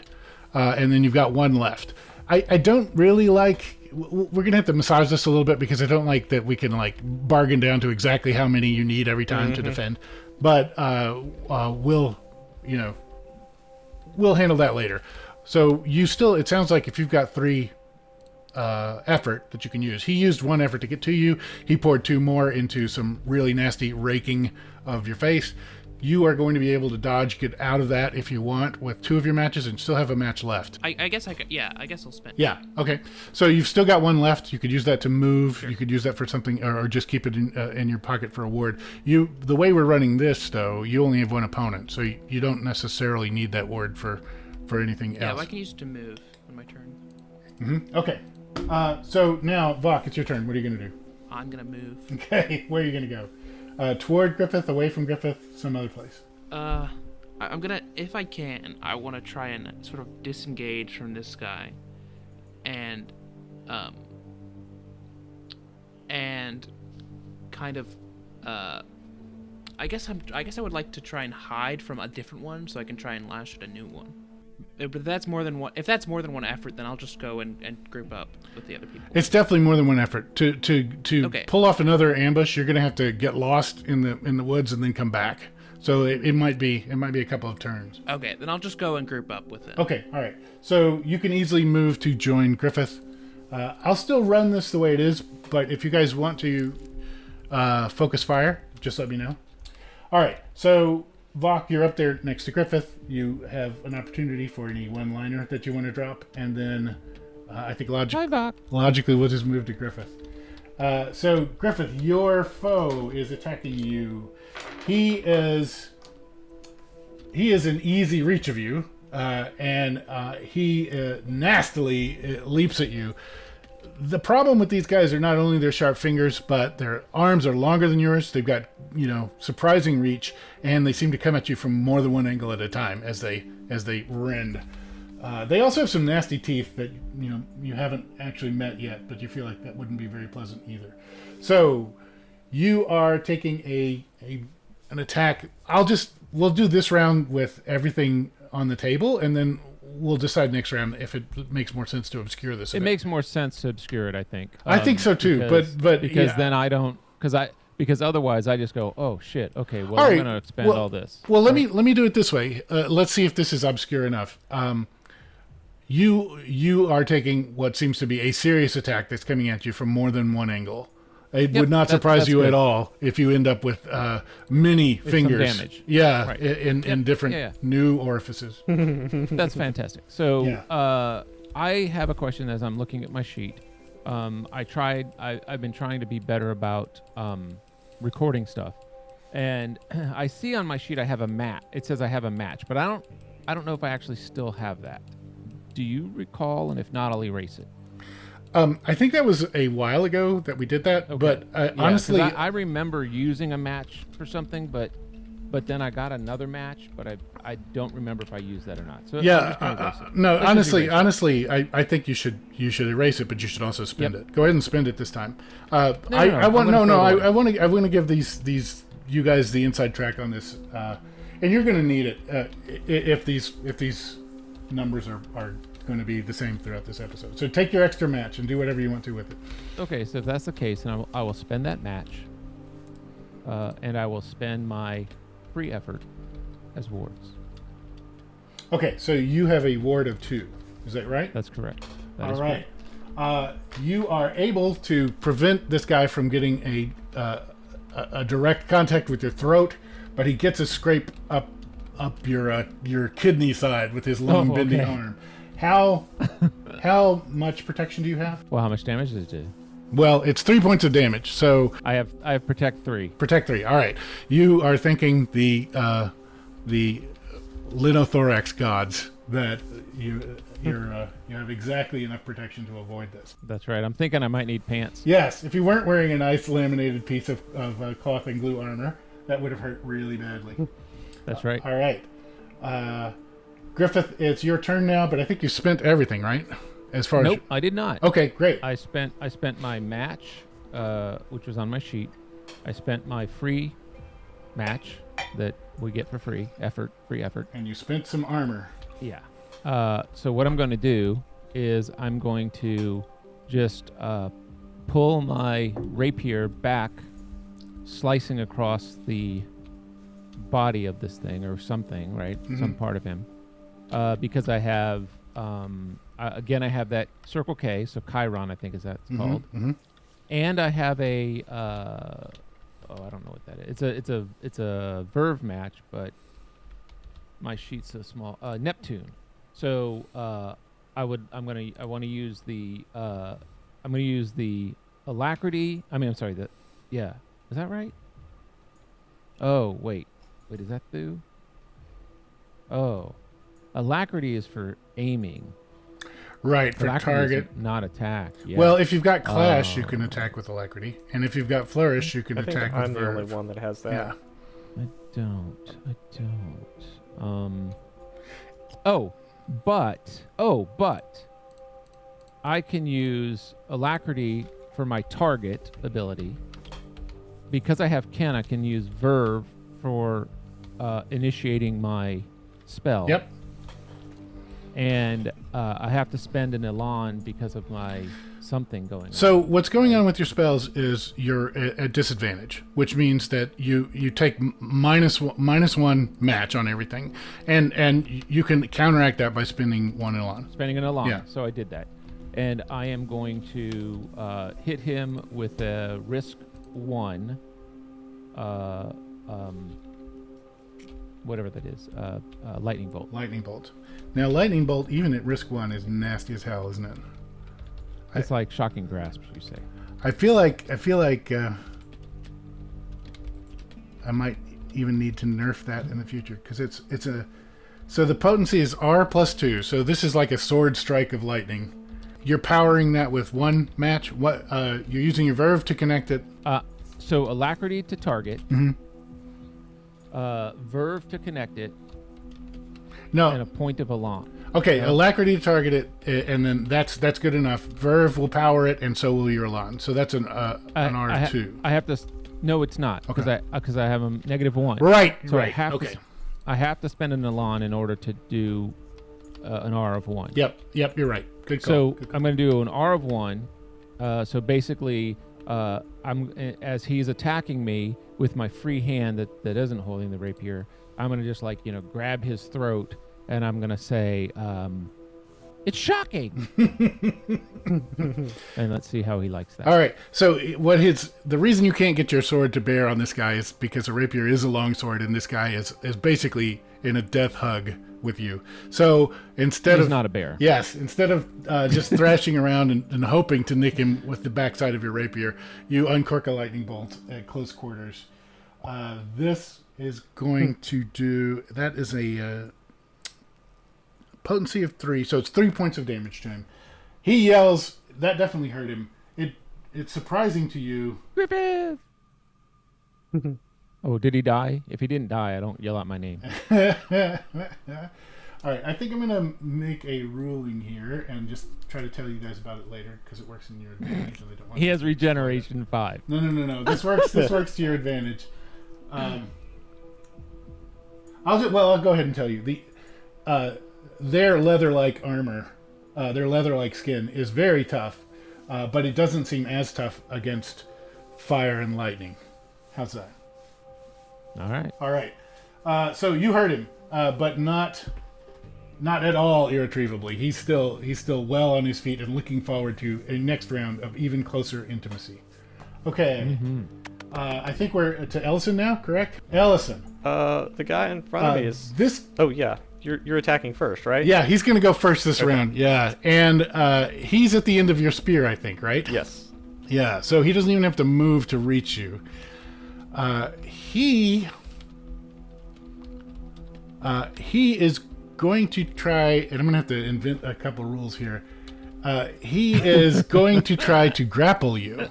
and then you've got 1 left. I don't really like. We're gonna have to massage this a little bit because I don't like that we can like bargain down to exactly how many you need every time to defend, but we'll handle that later. So it sounds like if you've got 3 effort that you can use. He used 1 effort to get to you. He poured 2 more into some really nasty raking of your face. You are going to be able to dodge, get out of that if you want with 2 of your matches and still have a match left. I guess I could. Yeah, I guess I'll spend. Yeah. Okay. So you've still got 1 left. You could use that to move. Sure. You could use that for something, or just keep it in your pocket for a ward. The way we're running this, though, you only have 1 opponent, so you don't necessarily need that ward for anything else. Yeah, well, I can use it to move on my turn. Mm-hmm. Okay. So now, Vok, it's your turn. What are you going to do? I'm gonna move. Okay. Where are you going to go? Toward Griffith, away from Griffith, some other place. I'm gonna, if I can, I want to try and sort of disengage from this guy, and kind of, I guess I would like to try and hide from a different one so I can try and lash at a new one. But if that's more than one effort, then I'll just go and group up with the other people. It's definitely more than 1 effort. To Okay. pull off another ambush, you're going to have to get lost in the woods and then come back. So it might be a couple of turns. Okay, then I'll just go and group up with it. Okay, all right. So you can easily move to join Griffith. I'll still run this the way it is, but if you guys want to focus fire, just let me know. All right, so Vok, you're up there next to Griffith. You have an opportunity for any one-liner that you want to drop, and then I think logically we'll just move to Griffith. So Griffith, your foe is attacking you. He is in easy reach of you, and he nastily leaps at you. The problem with these guys are not only their sharp fingers, but their arms are longer than yours. They've got, surprising reach, and they seem to come at you from more than 1 angle at a time as they rend. They also have some nasty teeth that you haven't actually met yet, but you feel like that wouldn't be very pleasant either. So you are taking an an attack. We'll do this round with everything on the table, and then we'll decide next round if it makes more sense to obscure this. It makes more sense to obscure it, I think. I think so too, but because yeah. then I don't because otherwise I just go, oh shit, okay, well All I'm right, going to expend all this. Well, let me do it this way. Let's see if this is obscure enough. You are taking what seems to be a serious attack that's coming at you from more than one angle. It would not surprise that's you good. at all if you end up with many fingers. Some damage. Yeah, Right. in different new orifices. That's fantastic. So Yeah. I have a question as I'm looking at my sheet. I've been trying to be better about recording stuff, and I see on my sheet I have a mat. It says I have a match, but I don't know if I actually still have that. Do you recall? And if not, I'll erase it. I think that was a while ago that we did that, but honestly, I remember using a match for something, but then I got another match, but I don't remember if I used that or not. So I'm just gonna erase it. no, Let's just erase it. honestly, I think you should erase it, but you should also spend it. Go ahead and spend it this time. I want to give these you guys the inside track on this, and you're going to need it if these numbers are going to be the same throughout this episode. So take your extra match and do whatever you want to with it. Okay, so if that's the case, then I will spend that match, and I will spend my free effort as wards. Okay, so you have a ward of 2. Is that right? That's correct. That All is right. correct. You are able to prevent this guy from getting a direct contact with your throat, but he gets a scrape up your kidney side with his long bending arm. How much protection do you have? Well, how much damage does it do? Well, it's 3 points of damage. So I have protect 3. protect 3. All right. You are thanking the linothorax gods that you have exactly enough protection to avoid this. That's right. I'm thinking I might need pants. Yes, if you weren't wearing a nice laminated piece of cloth and glue armor, that would have hurt really badly. That's right. All right. Griffith, it's your turn now, but I think you spent everything, right? As far Nope, I did not. Okay, great. I spent my match, which was on my sheet. I spent my free match that we get for free effort. And you spent some armor. Yeah. So what I'm going to do is I'm going to just pull my rapier back, slicing across the body of this thing or something, right? Mm-hmm. Some part of him. Because I have, again, I have that Circle K, so Chiron, I think is that it's called. Mm-hmm. And I have a, I don't know what that is. It's a Verve match, but my sheet's so small. Neptune. So I want to use the alacrity. Yeah. Is that right? Oh, wait, is that through? Oh, alacrity is for aiming. Right, for Alacrity target. is not attack. Yeah. Well, if you've got Clash, you can attack with alacrity. And if you've got Flourish, you can I think attack I'm with the Verve. only one that has that. Yeah. I don't. But I can use alacrity for my target ability. Because I have Ken, I can use Verve for initiating my spell. Yep. And I have to spend an elan because of my something going on. So what's going on with your spells is you're at disadvantage, which means that you take minus one match on everything, and you can counteract that by spending one elan. Spending an elan. Yeah. So I did that. And I am going to hit him with a risk 1, whatever that is, lightning bolt. Lightning bolt. Now, lightning bolt, even at risk 1, is nasty as hell, isn't it? It's like shocking grasp, you say. I feel like I might even need to nerf that in the future because it's a. So the potency is R+2. So this is like a sword strike of lightning. You're powering that with one match. What you're using your Verve to connect it. So alacrity to target. Mm-hmm. Verve to connect it. No. And a point of elan. Okay, alacrity to target it, and then that's good enough. Verve will power it, and so will your elan. So that's an R2. I have to. No, it's not because Okay. I have a -1. Right. So right. Okay. I have to spend an elan in order to do an R of 1. Yep. Yep. You're right. Good call. So Good call. I'm going to do an R of 1. So basically, as he's attacking me with my free hand that isn't holding the rapier, I'm going to just grab his throat, and I'm going to say, "It's shocking," and let's see how he likes that. All right. So the reason you can't get your sword to bear on this guy is because a rapier is a long sword, and this guy is basically in a death hug with you. So instead He's of not a bear. Yes, instead of just thrashing around and hoping to nick him with the backside of your rapier, you uncork a lightning bolt at close quarters. This is going to do. That is a potency of 3, so it's 3 points of damage to him. He yells. That definitely hurt him. It's surprising to you. Griffith. Oh, did he die? If he didn't die, I don't yell out my name. All right, I think I'm gonna make a ruling here and just try to tell you guys about it later because it works in your advantage. And I don't want He to- has regeneration 5. No. This works. This works to your advantage. I'll go ahead and tell you their leather-like armor, their leather-like skin is very tough, but it doesn't seem as tough against fire and lightning. How's that? All right. All right. So you hurt him, but not at all irretrievably. He's still well on his feet and looking forward to a next round of even closer intimacy. Okay. I think we're to Ellison now, correct? Ellison. The guy in front of me is. This. Oh yeah, you're attacking first, right? Yeah, he's gonna go first this round. Yeah, and he's at the end of your spear, I think, right? Yes. Yeah. So he doesn't even have to move to reach you. He is going to try, and I'm going to have to invent a couple rules here. He is going to try to grapple you.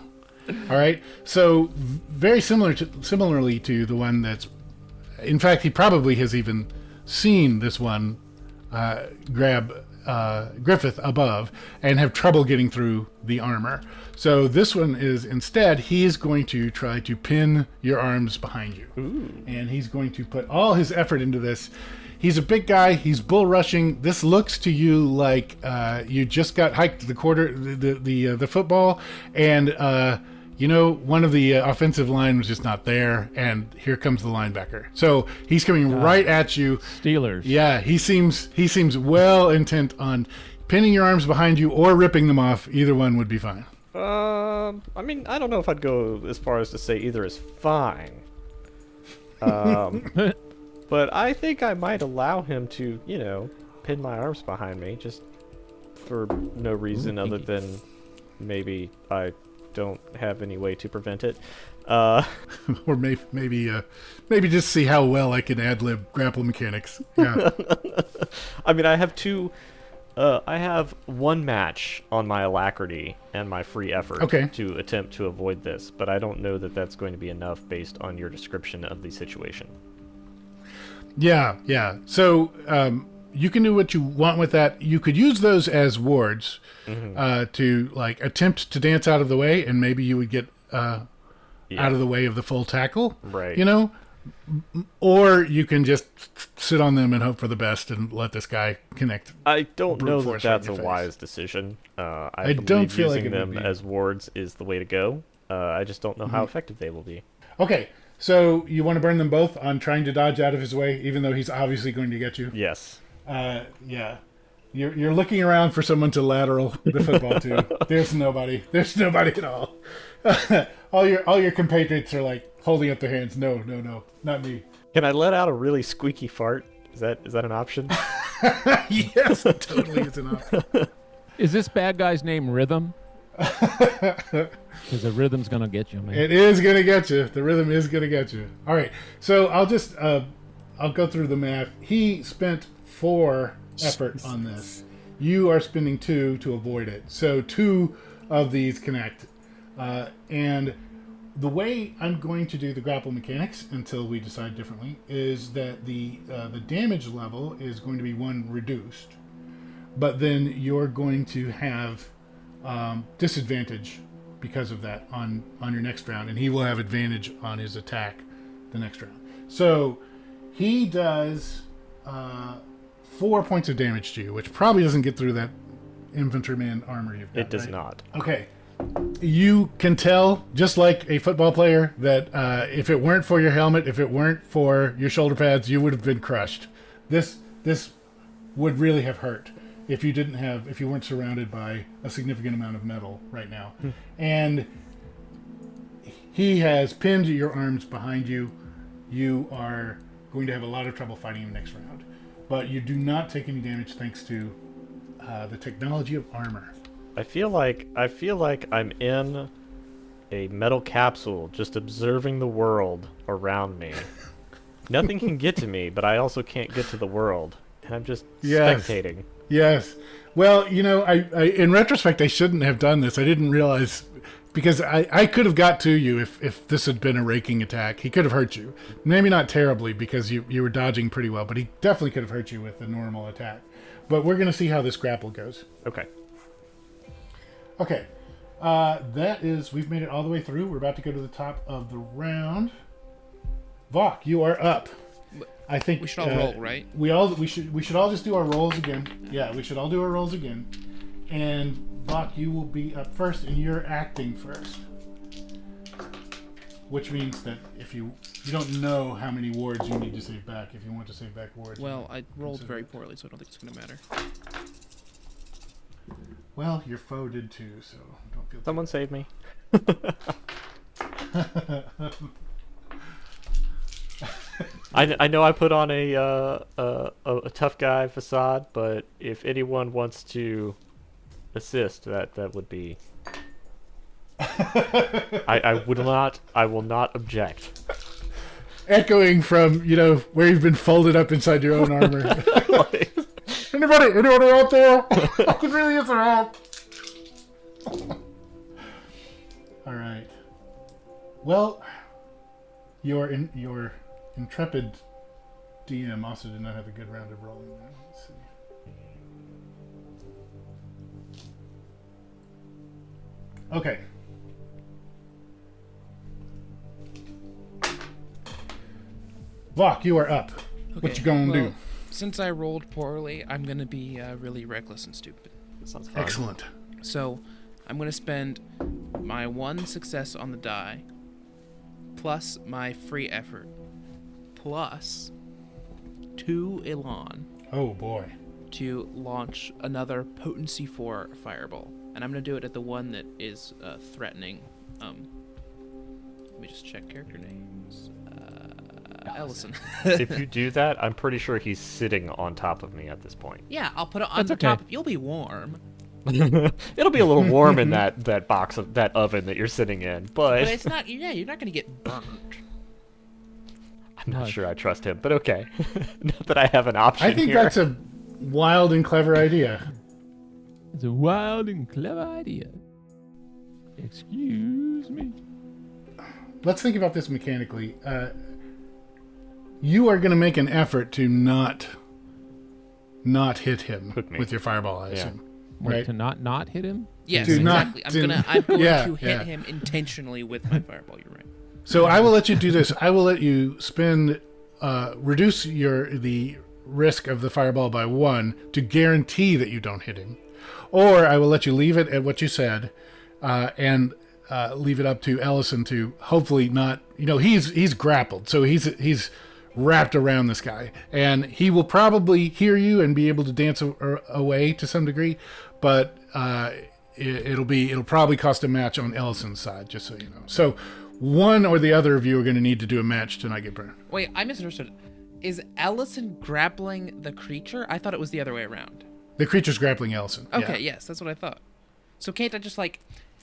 All right. So very similarly to the one that's, in fact, he probably has even seen this one grab Griffith above and have trouble getting through the armor. So this one is instead he's going to try to pin your arms behind you. Ooh. And he's going to put all his effort into this. He's a big guy. He's bull rushing. This looks to you like you just got hiked the football, and one of the offensive line was just not there, and here comes the linebacker. So he's coming right at you. Steelers. Yeah, he seems well intent on pinning your arms behind you or ripping them off. Either one would be fine. I mean, I don't know if I'd go as far as to say either is fine. But I think I might allow him to, pin my arms behind me just for no reason other than maybe I don't have any way to prevent it. Or maybe just see how well I can ad-lib grapple mechanics. Yeah. I mean, I have one match on my alacrity and my free effort to attempt to avoid this, but I don't know that that's going to be enough based on your description of the situation. Yeah. So you can do what you want with that. You could use those as wards to attempt to dance out of the way, and maybe you would get out of the way of the full tackle. Right. Or you can just sit on them and hope for the best and let this guy connect. I don't know that force that's right a in your wise decision. I don't believe feel like using it would them be. as wards is the way to go. I just don't know how effective they will be. Okay, so you want to burn them both on trying to dodge out of his way, even though he's obviously going to get you? Yes. Yeah. You're looking around for someone to lateral the football to. There's nobody at all. all your compatriots are like holding up their hands. No, not me. Can I let out a really squeaky fart? Is that an option? Yes, it totally is an option. Is this bad guy's name Rhythm? Because the rhythm's gonna get you, man. It is gonna get you. The rhythm is gonna get you. All right. So I'll just I'll go through the math. He spent 4 effort on this. You are spending 2 to avoid it. So 2 of these connect. And the way I'm going to do the grapple mechanics until we decide differently is that the damage level is going to be 1 reduced, but then you're going to have disadvantage because of that on your next round, and he will have advantage on his attack the next round. So he does 4 points of damage to you, which probably doesn't get through that infantryman armor you've got. It does right? not. Okay. You can tell, just like a football player, that if it weren't for your helmet, if it weren't for your shoulder pads, you would have been crushed. This would really have hurt if you weren't surrounded by a significant amount of metal right now. And he has pinned your arms behind you. You are going to have a lot of trouble fighting him next round. But you do not take any damage thanks to the technology of armor. I feel like I'm in a metal capsule just observing the world around me. Nothing can get to me, but I also can't get to the world. And I'm just spectating. Yes. Well, I in retrospect, I shouldn't have done this. I didn't realize, because I could have got to you if this had been a raking attack. He could have hurt you. Maybe not terribly, because you were dodging pretty well, but he definitely could have hurt you with a normal attack. But we're going to see how this grapple goes. Okay. Okay. We've made it all the way through. We're about to go to the top of the round. Vok, you are up. I think we should all roll, right? We should all just do our rolls again. Yeah, we should all do our rolls again. And Vok, you will be up first, and you're acting first. Which means that if you don't know how many wards you need to save back, if you want to save back wards. Well, I rolled very poorly, so I don't think it's going to matter. Well, your foe did too, so don't feel. Someone save me. I know I put on a tough guy facade, but if anyone wants to assist, that would be. I will not object. Echoing from where you've been folded up inside your own armor. Anybody out there? I could really use some help. All right. Well, your intrepid DM also did not have a good round of rolling. Let's see. Okay. Vok, you are up. What you gonna do? Since I rolled poorly, I'm gonna be really reckless and stupid. That sounds fun. Excellent. So, I'm gonna spend my 1 success on the die, plus my free effort, plus 2 Elan Oh boy. to launch another potency 4 fireball, and I'm gonna do it at the one that is threatening. Let me just check character names. Ellison. If you do that, I'm pretty sure he's sitting on top of me at this point. Yeah, I'll put it on That's the okay. top. You'll be warm. It'll be a little warm in that box of that oven that you're sitting in, But but it's not. Yeah, you're not gonna get burnt. I'm not sure I trust him. But okay, not that I have an option. I think here. that's a wild and clever idea. It's a wild and clever idea. Excuse me. Let's think about this mechanically. You are going to make an effort to not hit him Hook me. with your fireball, I Yeah. assume. Wait, Right? to not hit him? Yes, Do not- exactly. I'm do- going Yeah, to hit yeah. him intentionally with my fireball. You're right. So I will let you do this. I will let you reduce the risk of the fireball by 1 to guarantee that you don't hit him. Or I will let you leave it at what you said, and leave it up to Ellison to hopefully not. He's grappled, so he's wrapped around this guy, and he will probably hear you and be able to dance away to some degree, but it'll probably cost a match on Ellison's side, just so you know. So one or the other of you are going to need to do a match to not get burned. Wait, I misunderstood. Is Ellison grappling the creature? I thought it was the other way around. The creature's grappling Ellison. Okay, yeah. yes, that's what I thought. So can't I just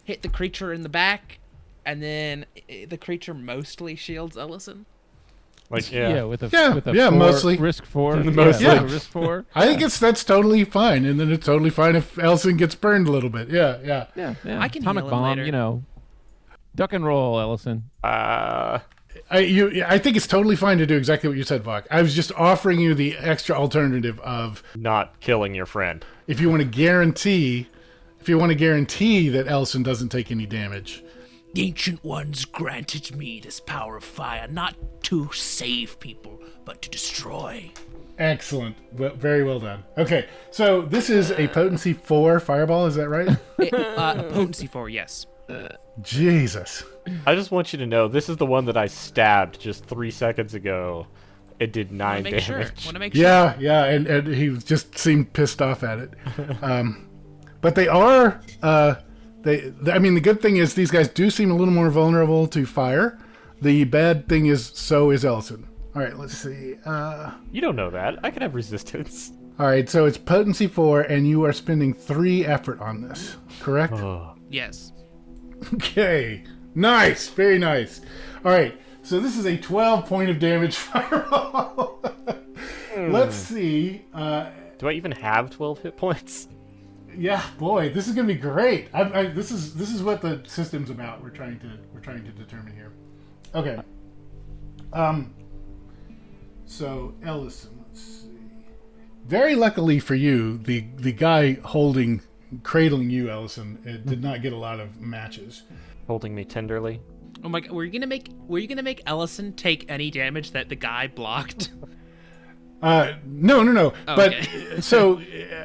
hit the creature in the back, and then the creature mostly shields Ellison? Yeah, with a Yeah, with a yeah, 4, mostly. risk 4. Mostly. Yeah, Yeah. risk 4. I think that's totally fine, and then it's totally fine if Ellison gets burned a little bit. Yeah. Yeah, I can atomic heal him bomb. later. Duck and roll, Ellison. I think it's totally fine to do exactly what you said, Vok. I was just offering you the extra alternative of not killing your friend. if you want to guarantee if you want to guarantee that Ellison doesn't take any damage. The Ancient Ones granted me this power of fire, not to save people, but to destroy. Excellent. Well, very well done. Okay, so this is a potency 4 fireball, is that right? A potency 4, yes. Jesus. I just want you to know, this is the one that I stabbed just 3 seconds ago. It did 9 damage. Want to make sure. Yeah, and he just seemed pissed off at it. But they are, I mean, the good thing is these guys do seem a little more vulnerable to fire. The bad thing is, so is Ellison. All right, let's see. You don't know that. I can have resistance. All right, so it's potency 4, and you are spending 3 effort on this, correct? Yes. Okay, nice, very nice. All right, so this is a 12 point of damage fireball. Let's see. Do I even have 12 hit points? Yeah, boy, this is gonna be great. This is what the system's about. We're trying to determine here. Okay. So Ellison, let's see. Very luckily for you, the guy cradling you, Ellison, it did not get a lot of matches. Holding me tenderly. Oh my god, were you gonna make Ellison take any damage that the guy blocked? No. Oh, but okay. So,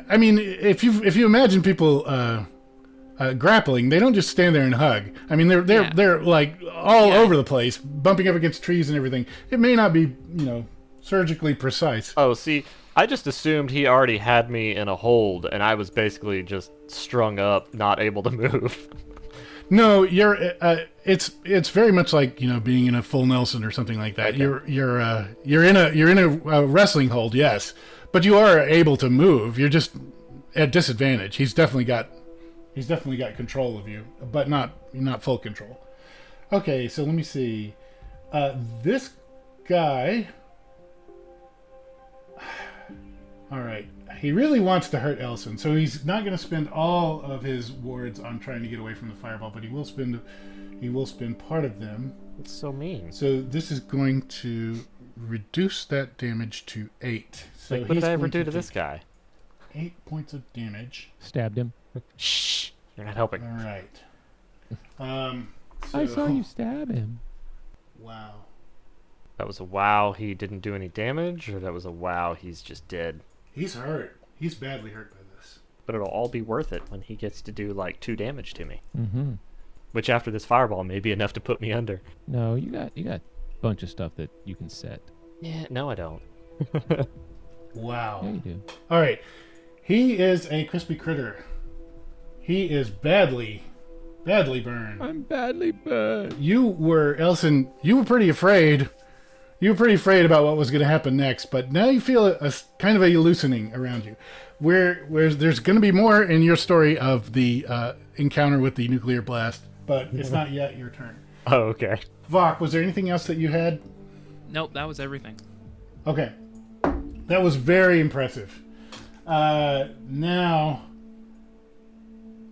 I mean, if you imagine people grappling, they don't just stand there and hug. I mean, they're like all over the place, bumping up against trees and everything. It may not be, surgically precise. Oh, see, I just assumed he already had me in a hold, and I was basically just strung up, not able to move. No, you're. It's very much like being in a full Nelson or something like that. Okay. You're in a wrestling hold, yes, but you are able to move. You're just at disadvantage. He's definitely got control of you, but not full control. Okay, so let me see. This guy. All right. He really wants to hurt Ellison, so he's not going to spend all of his wards on trying to get away from the fireball, but he will spend part of them. It's so mean. So this is going to reduce that damage to 8. So what did I ever do to this guy? 8 points of damage. Stabbed him. Shh! You're not helping. All right. I saw you stab him. Wow. That was a wow, he didn't do any damage, or that was a wow, he's just dead? He's hurt. He's badly hurt by this. But it'll all be worth it when he gets to do like 2 damage to me. Mm-hmm. Which after this fireball may be enough to put me under. No, you got a bunch of stuff that you can set. Yeah, no I don't. Wow. Yeah, you do. All right. He is a crispy critter. He is badly burned. I'm badly burned. Ellison, you were pretty afraid. You were pretty afraid about what was going to happen next, but now you feel a kind of a loosening around you. Where there's going to be more in your story of the encounter with the nuclear blast, but it's not yet your turn. Oh, okay. Vok, was there anything else that you had? Nope, that was everything. Okay. That was very impressive. Now...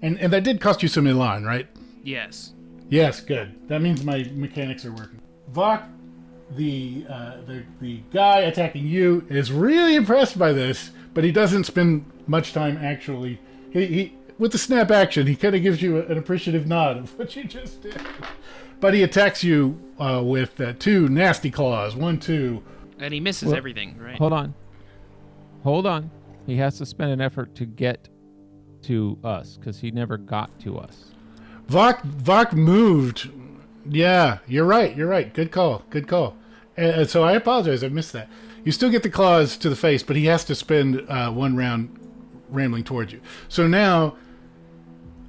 And that did cost you some elan, right? Yes. Yes, good. That means my mechanics are working. Vok, the guy attacking you is really impressed by this, but he doesn't spend much time actually. He with the snap action, he kind of gives you an appreciative nod of what you just did. But he attacks you with 2 nasty claws. 1, 2. And he misses everything, right? Hold on. He has to spend an effort to get to us because he never got to us. Vok moved. Yeah, you're right. Good call. So I apologize. I missed that. You still get the claws to the face, but he has to spend 1 round rambling towards you. So now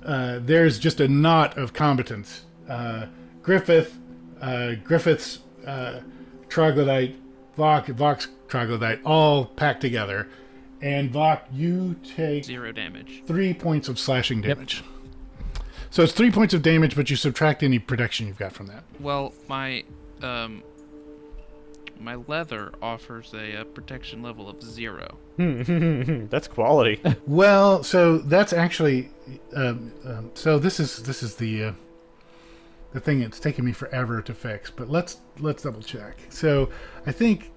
there's just a knot of combatants. Griffith's troglodyte, Vok's troglodyte, all packed together. And Vok, you take 0 damage. 3 points of slashing damage. So it's 3 points of damage, but you subtract any protection you've got from that. Well, my leather offers a protection level of 0. That's quality. Well, so that's actually so this is the thing that's taken me forever to fix. But let's double check. So I think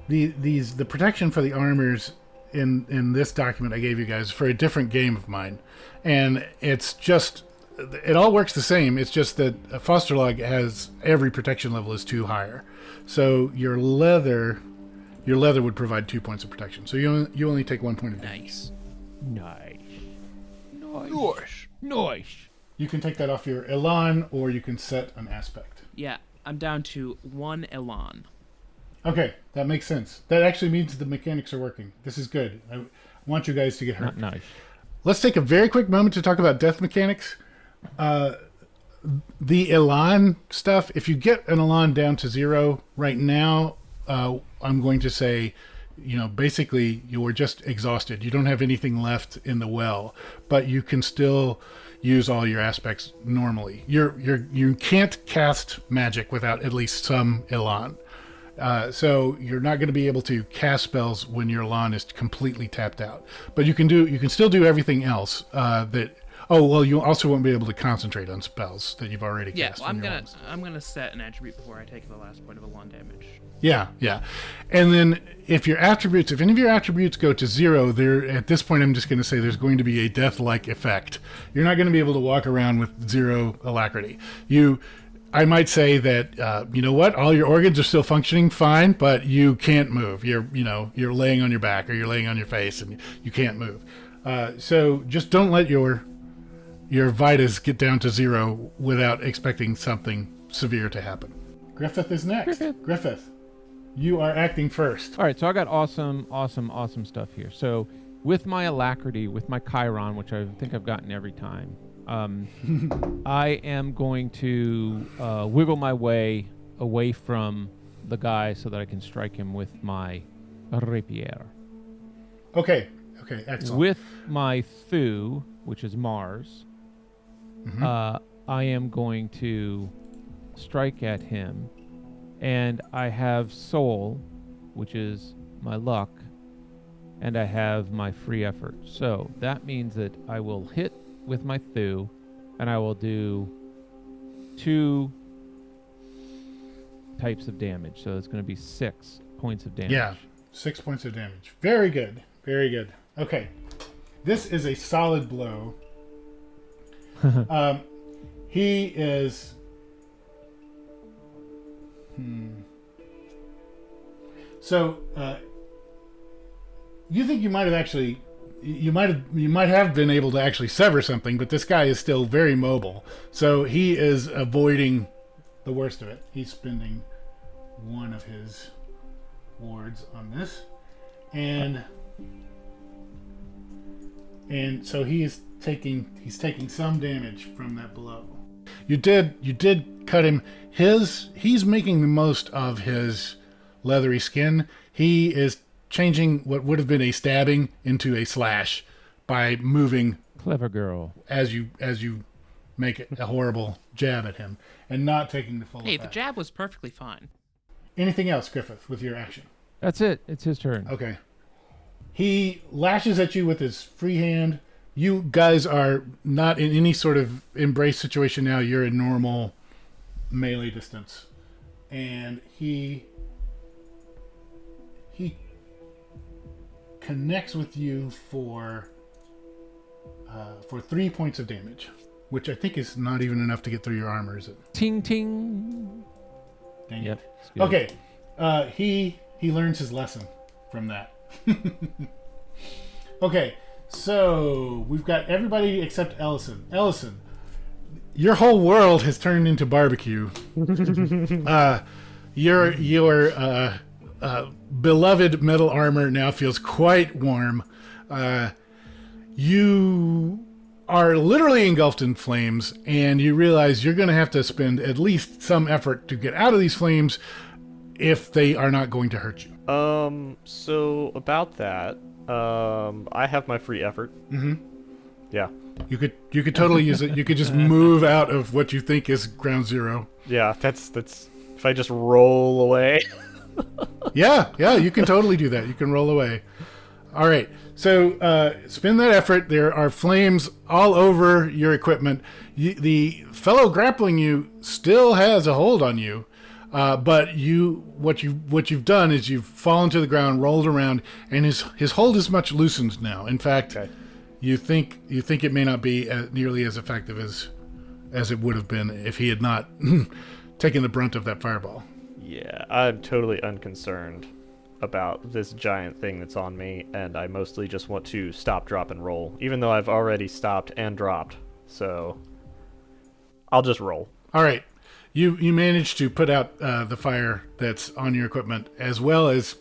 the protection for the armors in this document I gave you guys for a different game of mine, and it's just it all works the same. It's just that a Faustrolog has every protection level is 2 higher, so your leather would provide 2 points of protection. So you only take 1 point of damage. Nice. You can take that off your Elan, or you can set an aspect. Yeah, I'm down to 1 Elan. Okay, that makes sense. That actually means the mechanics are working. This is good. I want you guys to get hurt. Nice. Let's take a very quick moment to talk about death mechanics. The Elan stuff, if you get an Elan down to 0 right now, I'm going to say, basically you're just exhausted. You don't have anything left in the well, but you can still use all your aspects normally. You can't cast magic without at least some Elan. So you're not going to be able to cast spells when your Elan is completely tapped out. But you can still do everything else. You also won't be able to concentrate on spells that you've already cast. Yeah, well, I'm gonna set an attribute before I take the last point of Elan damage. Yeah. And then if any of your attributes go to 0, there at this point I'm just going to say there's going to be a death-like effect. You're not going to be able to walk around with 0 alacrity. I might say that all your organs are still functioning fine, but you can't move. You're laying on your back or you're laying on your face and you can't move. So just don't let your vitas get down to 0 without expecting something severe to happen. Griffith is next. Griffith, you are acting first. All right, so I got awesome stuff here. So with my alacrity, with my Chiron, which I think I've gotten every time, I am going to wiggle my way away from the guy so that I can strike him with my rapier. Okay, excellent. With my Thu, which is Mars, I am going to strike at him, and I have Soul, which is my luck, and I have my free effort. So that means that I will hit with my Thu, and I will do 2 types of damage. So it's going to be 6 points of damage. Yeah, 6 points of damage. Very good. Okay, this is a solid blow. He is. So, you think you might have been able to actually sever something, but this guy is still very mobile. So he is avoiding the worst of it. He's spending 1 of his wards on this, and so he's taking some damage from that blow. You did cut him. He's making the most of his leathery skin. He is changing what would have been a stabbing into a slash by moving. Clever girl. As you make it a horrible jab at him and not taking the full effect. Hey, the jab was perfectly fine. Anything else, Griffith, with your action? That's it. It's his turn. Okay. He lashes at you with his free hand. You guys are not in any sort of embrace situation now. You're in normal melee distance. And he connects with you for 3 points of damage, which I think is not even enough to get through your armor, is it? Ting ting. Dang Yep. it. Okay. He learns his lesson from that. Okay. So we've got everybody except Ellison. Ellison, your whole world has turned into barbecue. Your beloved metal armor now feels quite warm. You are literally engulfed in flames, and you realize you're going to have to spend at least some effort to get out of these flames if they are not going to hurt you. So about that, I have my free effort. Mm-hmm. Yeah. You could totally use it. You could just move out of what you think is ground zero. Yeah, that's if I just roll away. Yeah, you can totally do that. You can roll away. All right. So spend that effort. There are flames all over your equipment. The fellow grappling you still has a hold on you. But what you've done is you've fallen to the ground, rolled around, and his hold is much loosened now. In fact, Okay. you think it may not be nearly as effective as it would have been if he had not taken the brunt of that fireball. Yeah, I'm totally unconcerned about this giant thing that's on me, and I mostly just want to stop, drop, and roll, even though I've already stopped and dropped. So I'll just roll. All right. You managed to put out the fire that's on your equipment, as well as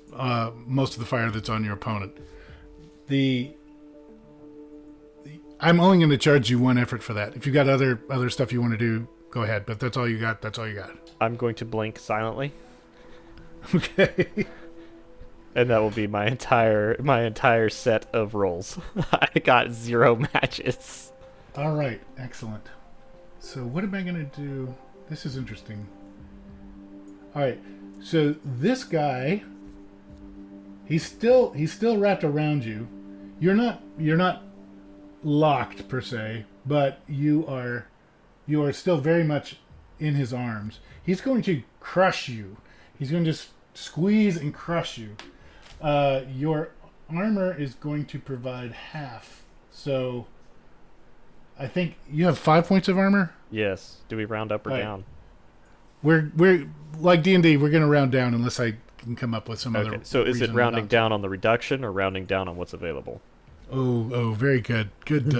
most of the fire that's on your opponent. I'm only going to charge you 1 effort for that. If you got other stuff you want to do, go ahead. But that's all you got. That's all you got. I'm going to blink silently, Okay. and that will be my entire set of rolls. I got 0 matches. All right. Excellent. So what am I going to do? This is interesting. All right. So this guy, he's still wrapped around you. You're not locked per se, but you are still very much in his arms. He's going to crush you. He's going to just squeeze and crush you. Your armor is going to provide half. So I think you have 5 points of armor. Yes. Do we round up or Right. down? We're like D&D. We're going to round down unless I can come up with some other. Okay. So is it reason rounding not to. down on the reduction or rounding down on what's available? Oh, very good. Good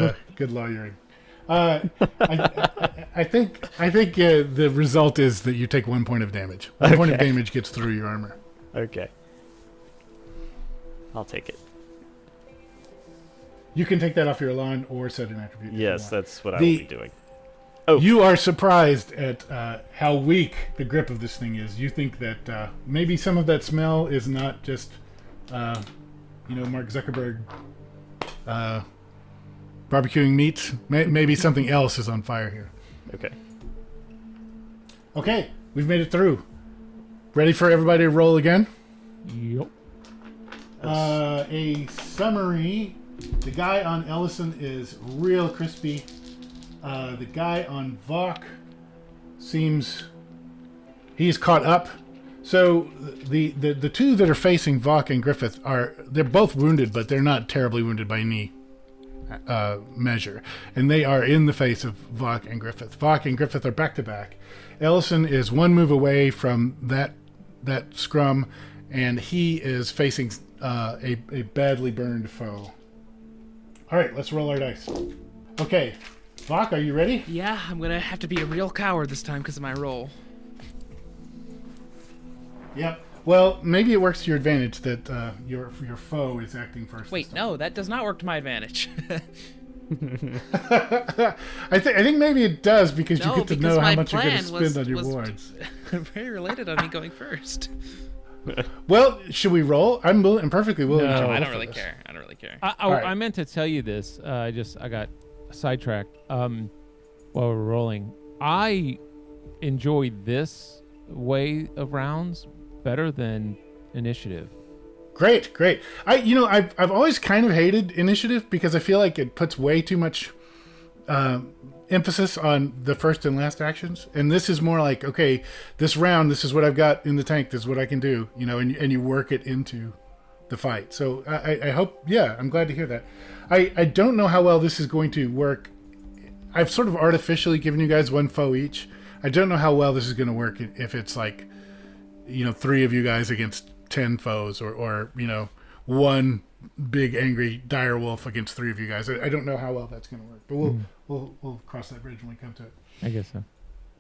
lawyering. I think the result is that you take 1 point of damage. 1 point of Okay. damage gets through your armor. Okay. I'll take it. You can take that off your line or set an attribute. if you Yes, want. that's what I The- will be doing. Oh. You are surprised at how weak the grip of this thing is. You think that maybe some of that smell is not just, Mark Zuckerberg barbecuing meat. Maybe something else is on fire here. Okay. Okay, we've made it through. Ready for everybody to roll again? Yep. A summary. The guy on Ellison is real crispy. The guy on Vok seems he's caught up. So the two that are facing Vok and Griffith they're both wounded, but they're not terribly wounded by any measure, and they are in the face of Vok and Griffith. Vok and Griffith are back to back. Ellison is 1 move away from that scrum, and he is facing a badly burned foe. All right, let's roll our dice. Okay, Vok, are you ready? Yeah, I'm gonna have to be a real coward this time because of my roll. Yep. Well, maybe it works to your advantage that your foe is acting first. Wait, no, that does not work to my advantage. I think maybe it does because you No, get to because know how my much you're going to plan spend on your was wards. very related on me going first. Well, should we roll? I'm perfectly willing No, to No, roll I don't for really this. care. I don't really care. Alright. I meant to tell you this. I got sidetracked while we're rolling. I enjoy this way of rounds better than initiative. Great. I've always kind of hated initiative because I feel like it puts way too much emphasis on the first and last actions, and this is more like, okay, this round, this is what I've got in the tank, this is what I can do, and you work it into the fight. So I hope, I'm glad to hear that. I don't know how well this is going to work. I've sort of artificially given you guys 1 foe each. I don't know how well this is going to work if it's like, 3 of you guys against 10 foes, or 1 big angry dire wolf against 3 of you guys. I don't know how well that's going to work, but we'll cross that bridge when we come to it. I guess so.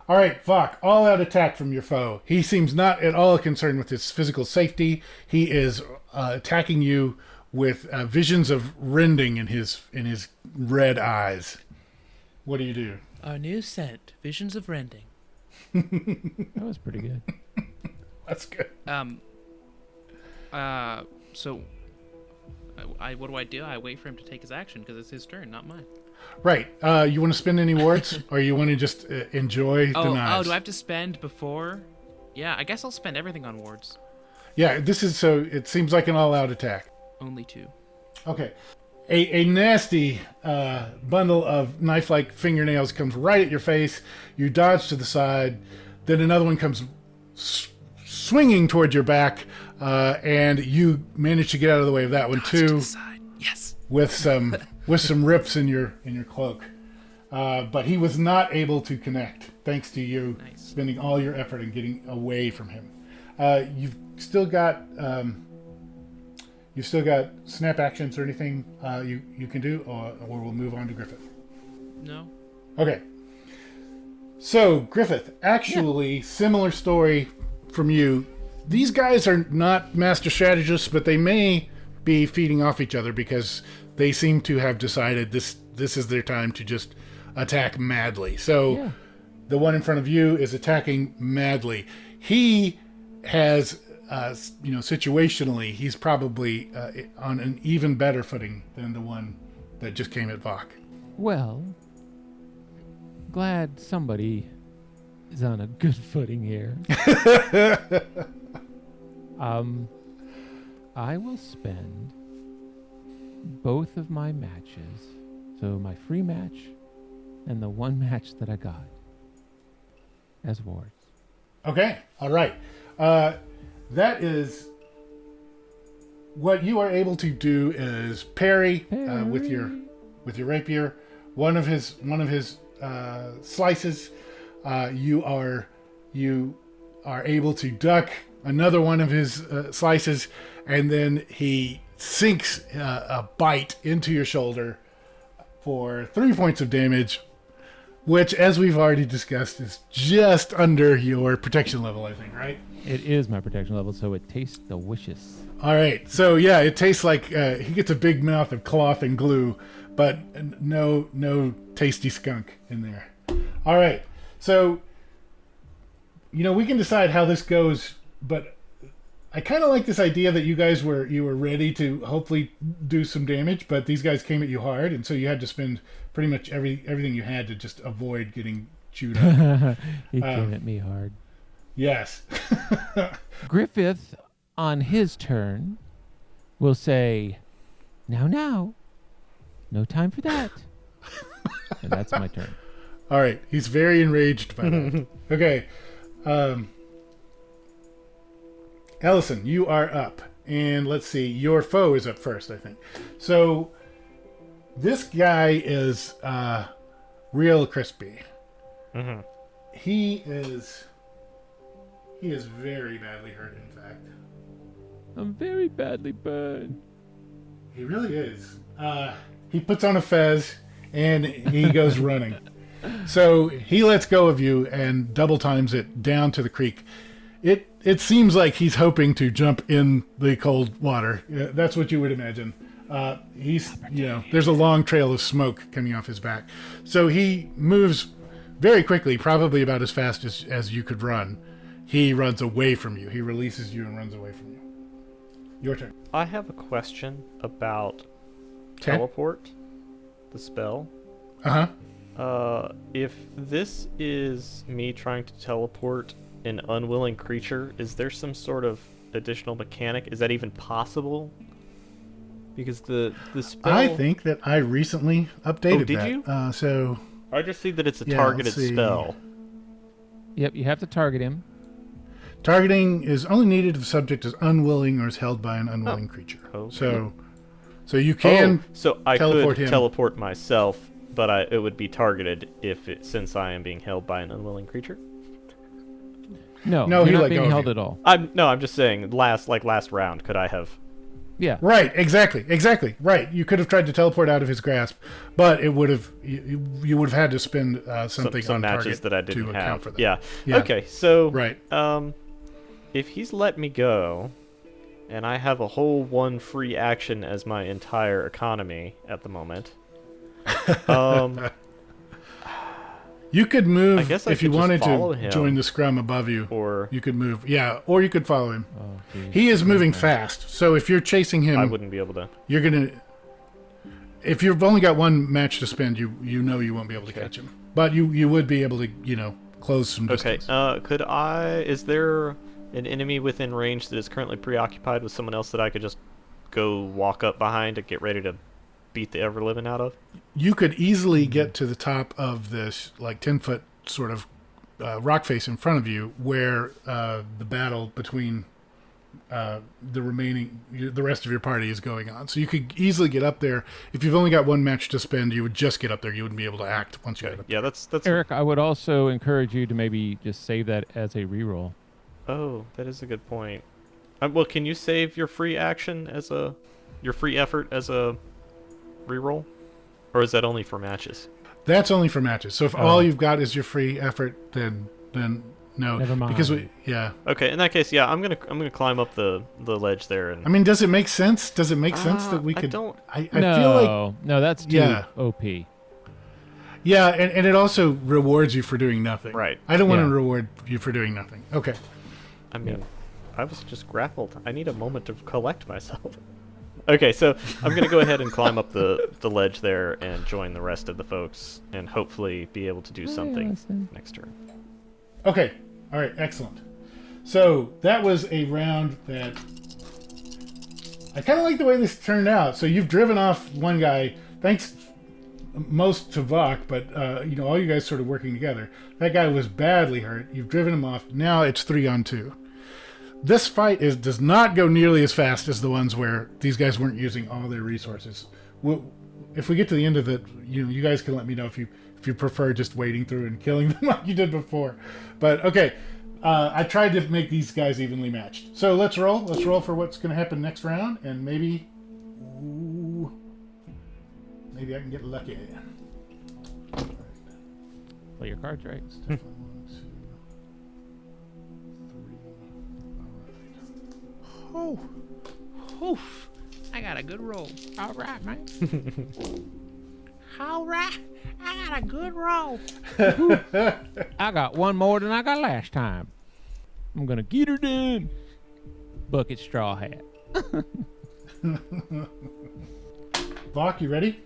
All right, Vok, all out attack from your foe. He seems not at all concerned with his physical safety. He is attacking you with visions of rending in his red eyes. What do you do? Our new scent, Visions of Rending. That was pretty good. That's good. So, what do I do? I wait for him to take his action because it's his turn, not mine. Right. You want to spend any wards, or you want to just enjoy the knives? Oh, do I have to spend before? Yeah, I guess I'll spend everything on wards. Yeah, this is so. It seems like an all-out attack. Only 2. Okay. A nasty bundle of knife-like fingernails comes right at your face. You dodge to the side. Then another one comes swinging towards your back, and you manage to get out of the way of that one Dodge to too, the side. Yes. with some rips in your cloak. But he was not able to connect, thanks to you Nice. spending all your effort in getting away from him. You've still got snap actions or anything you can do, or we'll move on to Griffith. No. Okay. So, Griffith, actually, similar story from you. These guys are not master strategists, but they may be feeding off each other because they seem to have decided this is their time to just attack madly. So, the one in front of you is attacking madly. He has, situationally, he's probably on an even better footing than the one that just came at Vok. Well, glad somebody is on a good footing here. I will spend both of my matches, so my free match and the one match that I got, as wards. Okay, all right. That is what you are able to do is parry, with your rapier one of his slices. You are able to duck another one of his slices, and then he sinks a bite into your shoulder for 3 points of damage, which, as we've already discussed, is just under your protection level, I think, right? It is my protection level, so it tastes delicious. All right. So, yeah, it tastes like he gets a big mouth of cloth and glue, but no tasty skunk in there. All right. So, we can decide how this goes, but I kind of like this idea that you guys were ready to hopefully do some damage, but these guys came at you hard, and so you had to spend pretty much everything you had to just avoid getting chewed up. He came at me hard. Yes. Griffith, on his turn, will say, now, no time for that. And that's my turn. All right. He's very enraged by that. Okay. Ellison, you are up. And let's see. Your foe is up first, I think. So this guy is real crispy. Mm-hmm. He is very badly hurt, in fact. I'm very badly burned. He really is. He puts on a fez and he goes running. So he lets go of you and double times it down to the creek. It seems like he's hoping to jump in the cold water. That's what you would imagine. There's a long trail of smoke coming off his back. So he moves very quickly, probably about as fast as you could run. He runs away from you. He releases you and runs away from you. Your turn. I have a question about Okay. teleport, the spell. If this is me trying to teleport an unwilling creature, is there some sort of additional mechanic? Is that even possible? Because the spell... I think that I recently updated did that. you? So I just see that it's a Yeah, targeted let's see. spell. Yep, you have to target him. targeting is only needed if the subject is unwilling or is held by an unwilling creature. Okay. So you can so I teleport could him. teleport myself, but it would be targeted since I am being held by an unwilling creature. No, No, you're he not let go being of held you. at all. I'm just saying last round could I have? Yeah. Right, exactly. Right. You could have tried to teleport out of his grasp, but it would have you would have had to spend something some on matches target that I didn't to have. account for that. Yeah. Okay, so Right. if he's let me go, and I have a whole one free action as my entire economy at the moment, You could move I guess I if you could just wanted follow to him. join the scrum above you. or You could move, yeah, or you could follow him. Oh, geez. He is moving fast, so if you're chasing him, I wouldn't be able to. you're gonna. If you've only got one match to spend, you know you won't be able to catch him, but you would be able to close some Okay. distance. Could I? Is there an enemy within range that is currently preoccupied with someone else that I could just go walk up behind and get ready to beat the ever living out of? You could easily get to the top of this 10-foot sort of rock face in front of you where the battle between the rest of your party is going on. So you could easily get up there. If you've only got one match to spend, you would just get up there. You wouldn't be able to act once you got up there. Yeah, that's Eric, I would also encourage you to maybe just save that as a reroll. Oh, that is a good point. Well, can you save your free action your free effort as a reroll, or is that only for matches? That's only for matches. So if all you've got is your free effort, then no. Never mind. Because Okay, in that case, yeah, I'm gonna climb up the ledge there and. I mean, does it make sense? Does it make sense that we could? I feel like no, that's too OP. Yeah, and it also rewards you for doing nothing. Right. I don't want to Yeah. reward you for doing nothing. Okay. I mean, I was just grappled. I need a moment to collect myself. Okay, so I'm gonna go ahead and climb up the ledge there and join the rest of the folks, and hopefully be able to do something next turn. Okay. All right. Excellent. So that was a round that I kind of like the way this turned out. So you've driven off one guy. Thanks most to Vok, but all you guys sort of working together. That guy was badly hurt. You've driven him off. Now it's 3-on-2. This fight does not go nearly as fast as the ones where these guys weren't using all their resources. If we get to the end of it, you guys can let me know if you prefer just wading through and killing them like you did before. But okay, I tried to make these guys evenly matched. So let's roll. Let's roll for what's going to happen next round, and maybe I can get lucky. Play your cards right. 1, 2, 3. All right. Oof. I got a good roll. All right, man. All right. I got a good roll. I got one more than I got last time. I'm gonna get her done. Bucket straw hat. Vok, you ready?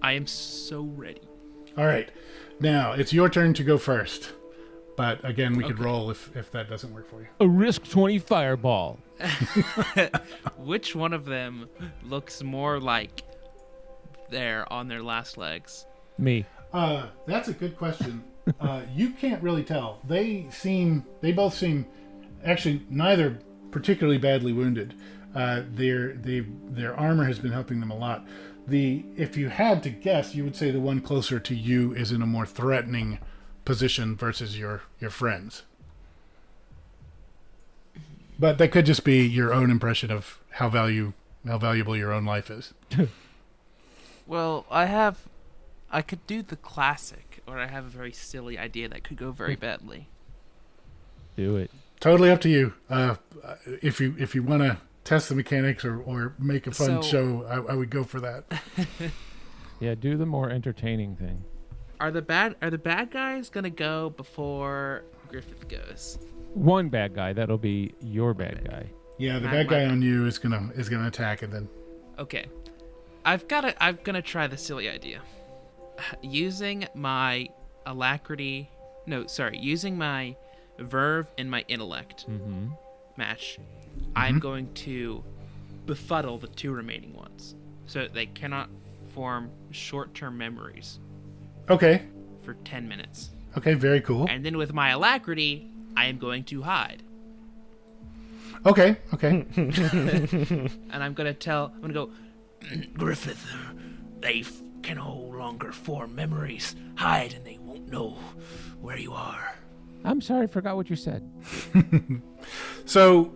I am so ready. All right. Now it's your turn to go first. But again, we could roll if that doesn't work for you. A risk 20 fireball. Which one of them looks more like they're on their last legs? Me. That's a good question. You can't really tell. They both seem, actually neither particularly badly wounded. Their armor has been helping them a lot. If you had to guess, you would say the one closer to you is in a more threatening position versus your friends. But that could just be your own impression of how valuable your own life is. Well, I could do the classic, or I have a very silly idea that could go very badly. Do it. Totally up to you. If you want to test the mechanics or make a fun show, I would go for that. Yeah, do the more entertaining thing. Are the bad guys gonna go before Griffith goes? One bad guy, that'll be your bad guy. Yeah, the bad guy on you is gonna attack, and then. Okay, I'm gonna try the silly idea. Using my alacrity, using my verve and my intellect match, I'm going to befuddle the two remaining ones so that they cannot form short-term memories. Okay. For 10 minutes. Okay, very cool. And then with my alacrity, I am going to hide. Okay. And I'm gonna go, Griffith, they can no longer form memories. Hide and they won't know where you are. I'm sorry, I forgot what you said. So,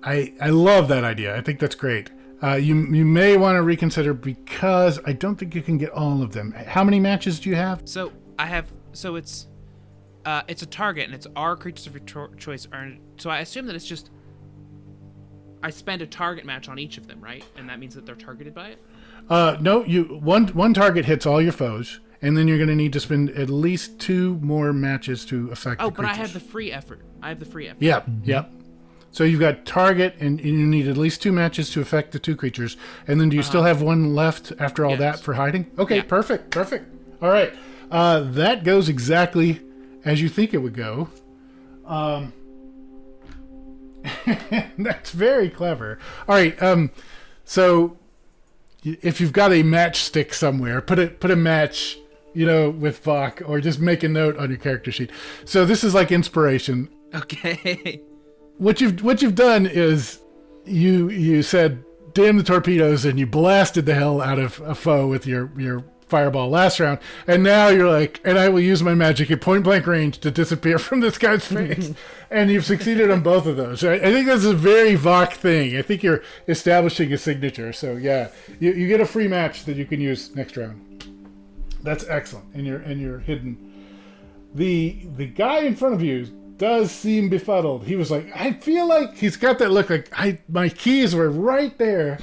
I love that idea. I think that's great. You may want to reconsider because I don't think you can get all of them. How many matches do you have? So it's a target and it's our creatures of your choice earned. So I assume that it's just I spend a target match on each of them, right? And that means that they're targeted by it? No, one target hits all your foes, and then you're going to need to spend at least 2 more matches to affect the creatures. But I have the free effort. Yep. So you've got target, and you need at least 2 matches to affect the 2 creatures. And then do you still have one left after all that for hiding? Okay, yeah. Perfect. All right. That goes exactly as you think it would go. That's very clever. All right. So if you've got a matchstick somewhere, put a match with Vok, or just make a note on your character sheet. So this is like inspiration. Okay. What you've done is you said, "Damn the torpedoes," and you blasted the hell out of a foe with your fireball last round, and now you're like, "And I will use my magic at point blank range to disappear from this guy's face." And you've succeeded on both of those. I think that's a very Vok thing. I think you're establishing a signature. So yeah, you get a free match that you can use next round. That's excellent. And you're hidden. The guy in front of you does seem befuddled. He was like, I feel like he's got that look like my keys were right there.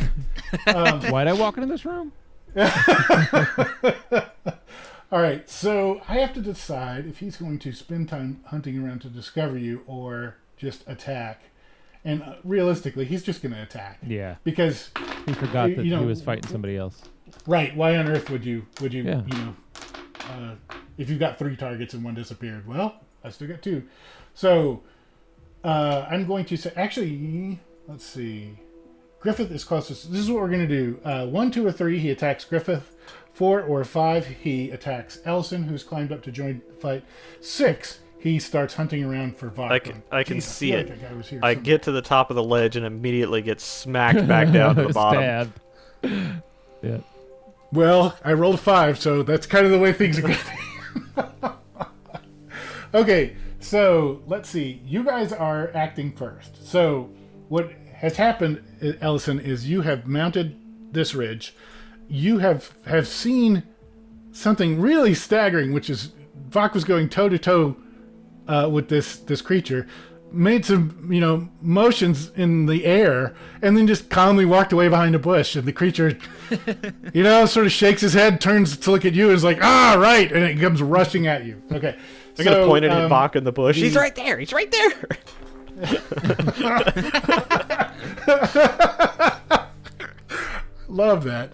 Why'd I walk into this room? All right, so I have to decide if he's going to spend time hunting around to discover you or just attack. And realistically, he's just going to attack. Yeah. Because he forgot that he was fighting somebody else. Right. Why on earth would you Yeah. If you've got 3 targets and one disappeared? Well, I still got 2. So I'm going to say, actually, let's see. Griffith is closest. This is what we're going to do. 1, 2, or 3, he attacks Griffith. 4 or 5, he attacks Ellison, who's climbed up to join the fight. 6, he starts hunting around for Vok. I can see it. Like that guy was here I somewhere. get to the top of the ledge and immediately get smacked back down to the bottom. Stabbed. Yeah. Well, I rolled a 5, so that's kind of the way things are going. Okay, so let's see. You guys are acting first. So what has happened, Ellison, is you have mounted this ridge. You have seen something really staggering, which is Vok was going toe to toe with this creature, made some motions in the air, and then just calmly walked away behind a bush. And the creature, sort of shakes his head, turns to look at you, and is like, "Ah, right!" And it comes rushing at you. Okay, I'm gonna point it at Vok in the bush. He's right there. He's right there. Love that.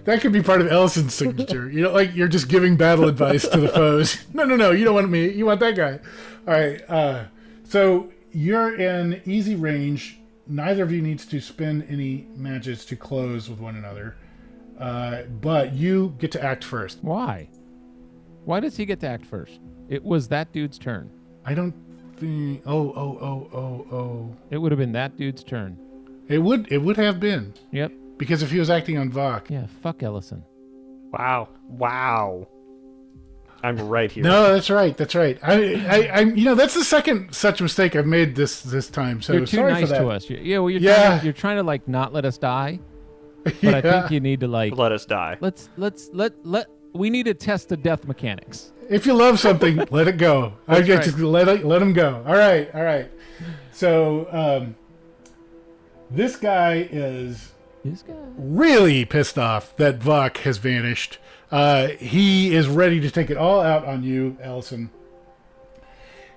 That could be part of Ellison's signature. Like you're just giving battle advice to the foes. No, you don't want me. You want that guy. All right. So you're in easy range. Neither of you needs to spend any matches to close with one another. But you get to act first. Why? Why does he get to act first? It was that dude's turn. I don't think. Oh. It would have been that dude's turn. It would have been. Yep. Because if he was acting on Vok. Yeah, fuck Ellison. Wow. I'm right here. No, that's right. I that's the second such mistake I've made this time. So you're too sorry nice for that. to us. You're trying to like not let us die. But I think you need to like Let us die. we need to test the death mechanics. If you love something, let it go. That's right. Just let him go. All right. So this guy is really pissed off that Vok has vanished. He is ready to take it all out on you, Ellison.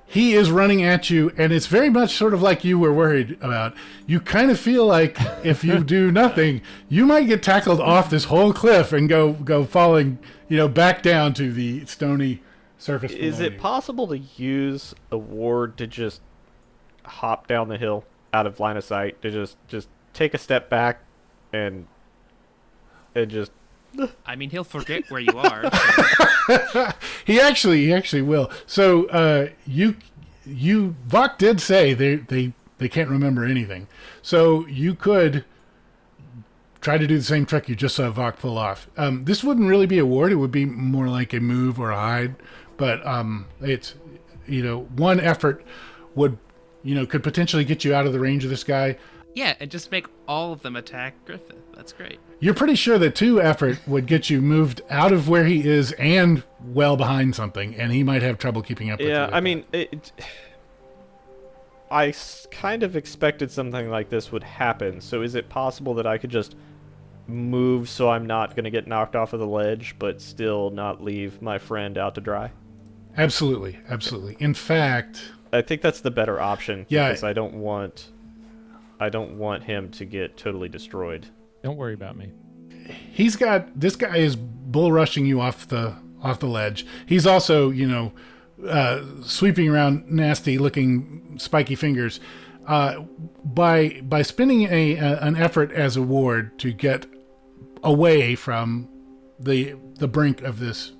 He is running at you, and it's very much sort of like you were worried about. You kind of feel like if you do nothing, you might get tackled off this whole cliff and go falling, back down to the stony surface. Is below it you. possible to use a ward to just hop down the hill out of line of sight, to just take a step back and just... I mean, he'll forget where you are. So. He actually will. So Vok did say they can't remember anything. So you could try to do the same trick you just saw Vok pull off. This wouldn't really be a ward. It would be more like a move or a hide. But it's one effort would could potentially get you out of the range of this guy. Yeah, and just make all of them attack Griffith. That's great. You're pretty sure that 2 effort would get you moved out of where he is and well behind something, and he might have trouble keeping up with you. Yeah, like I mean, I kind of expected something like this would happen, so is it possible that I could just move so I'm not going to get knocked off of the ledge, but still not leave my friend out to dry? Absolutely. In fact... I think that's the better option, Yeah. because I don't want him to get totally destroyed. Don't worry about me. This guy is bull rushing you off the ledge. He's also, sweeping around nasty looking spiky fingers. By spending an effort as a ward to get away from the brink of this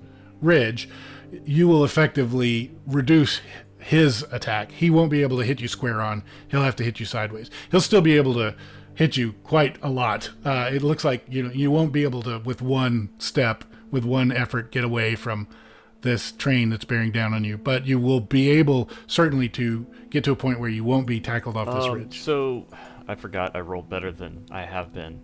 ridge, you will effectively reduce his attack. He won't be able to hit you square on. He'll have to hit you sideways. He'll still be able to hit you quite a lot. It looks like you won't be able to, with one step, with one effort, get away from this train that's bearing down on you. But you will be able, certainly, to get to a point where you won't be tackled off this ridge. So, I forgot I rolled better than I have been.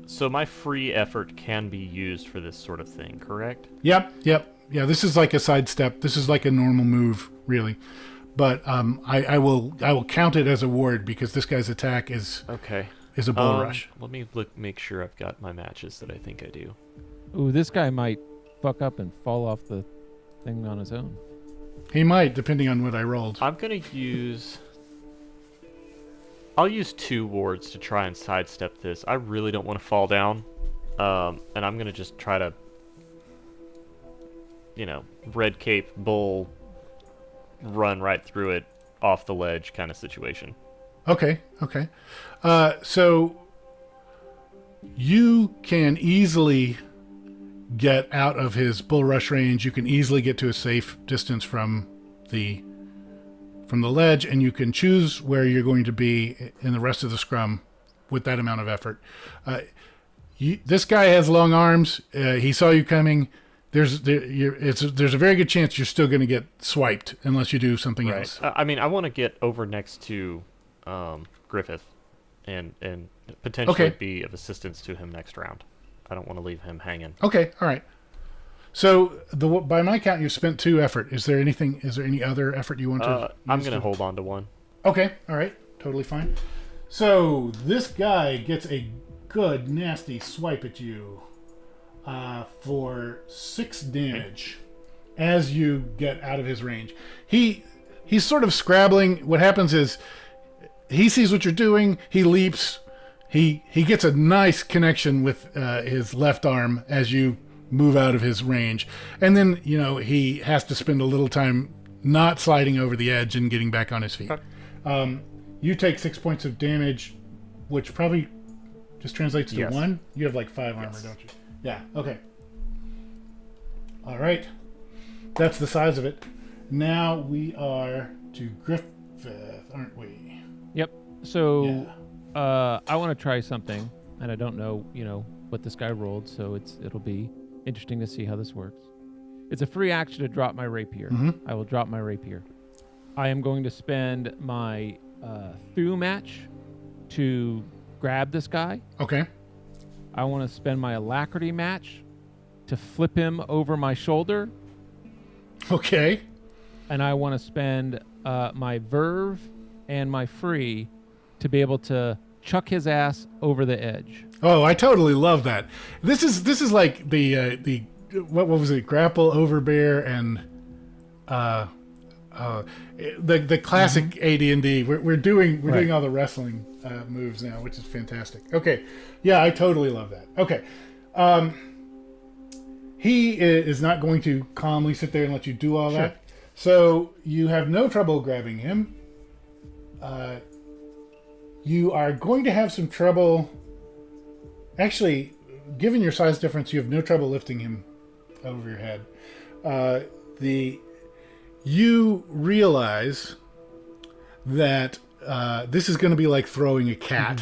So my free effort can be used for this sort of thing, correct? Yep. Yeah, this is like a sidestep. This is like a normal move, really. But I will count it as a ward because this guy's attack is a bull rush. Let me make sure I've got my matches that I think I do. Ooh, this guy might fuck up and fall off the thing on his own. He might, depending on what I rolled. I'm gonna use... I'll use 2 wards to try and sidestep this. I really don't want to fall down. And I'm gonna just try to... red cape, bull, run right through it, off the ledge kind of situation. Okay. So you can easily get out of his bull rush range. You can easily get to a safe distance from the ledge, and you can choose where you're going to be in the rest of the scrum with that amount of effort. This guy has long arms. He saw you coming. There's a very good chance you're still going to get swiped unless you do something else. I mean, I want to get over next to Griffith and potentially be of assistance to him next round. I don't want to leave him hanging. Okay, all right. So by my count, you've spent 2 effort. Is there any other effort you want to? I'm going to hold on to 1. Okay, all right, totally fine. So this guy gets a good nasty swipe at you for 6 damage as you get out of his range. He's sort of scrabbling. What happens is he sees what you're doing. He leaps. He gets a nice connection with his left arm as you move out of his range. And then, he has to spend a little time not sliding over the edge and getting back on his feet. You take 6 points of damage, which probably just translates to 1. You have like 5 armor, don't you? Yeah, okay. All right. That's the size of it. Now we are to Griffith, aren't we? Yep. So I want to try something, and I don't know, what this guy rolled, so it'll be interesting to see how this works. It's a free action to drop my rapier. Mm-hmm. I will drop my rapier. I am going to spend my through match to grab this guy. Okay. I want to spend my alacrity match to flip him over my shoulder. Okay. And I want to spend my verve and my free to be able to chuck his ass over the edge. Oh, I totally love that. This is like the what was it? Grapple, overbear, and the classic AD&D. We're doing all the wrestling moves now, which is fantastic. Okay, yeah, I totally love that. Okay, he is not going to calmly sit there and let you do all that. So you have no trouble grabbing him. You are going to have some trouble. Actually, given your size difference, you have no trouble lifting him over your head. You realize that this is going to be like throwing a cat.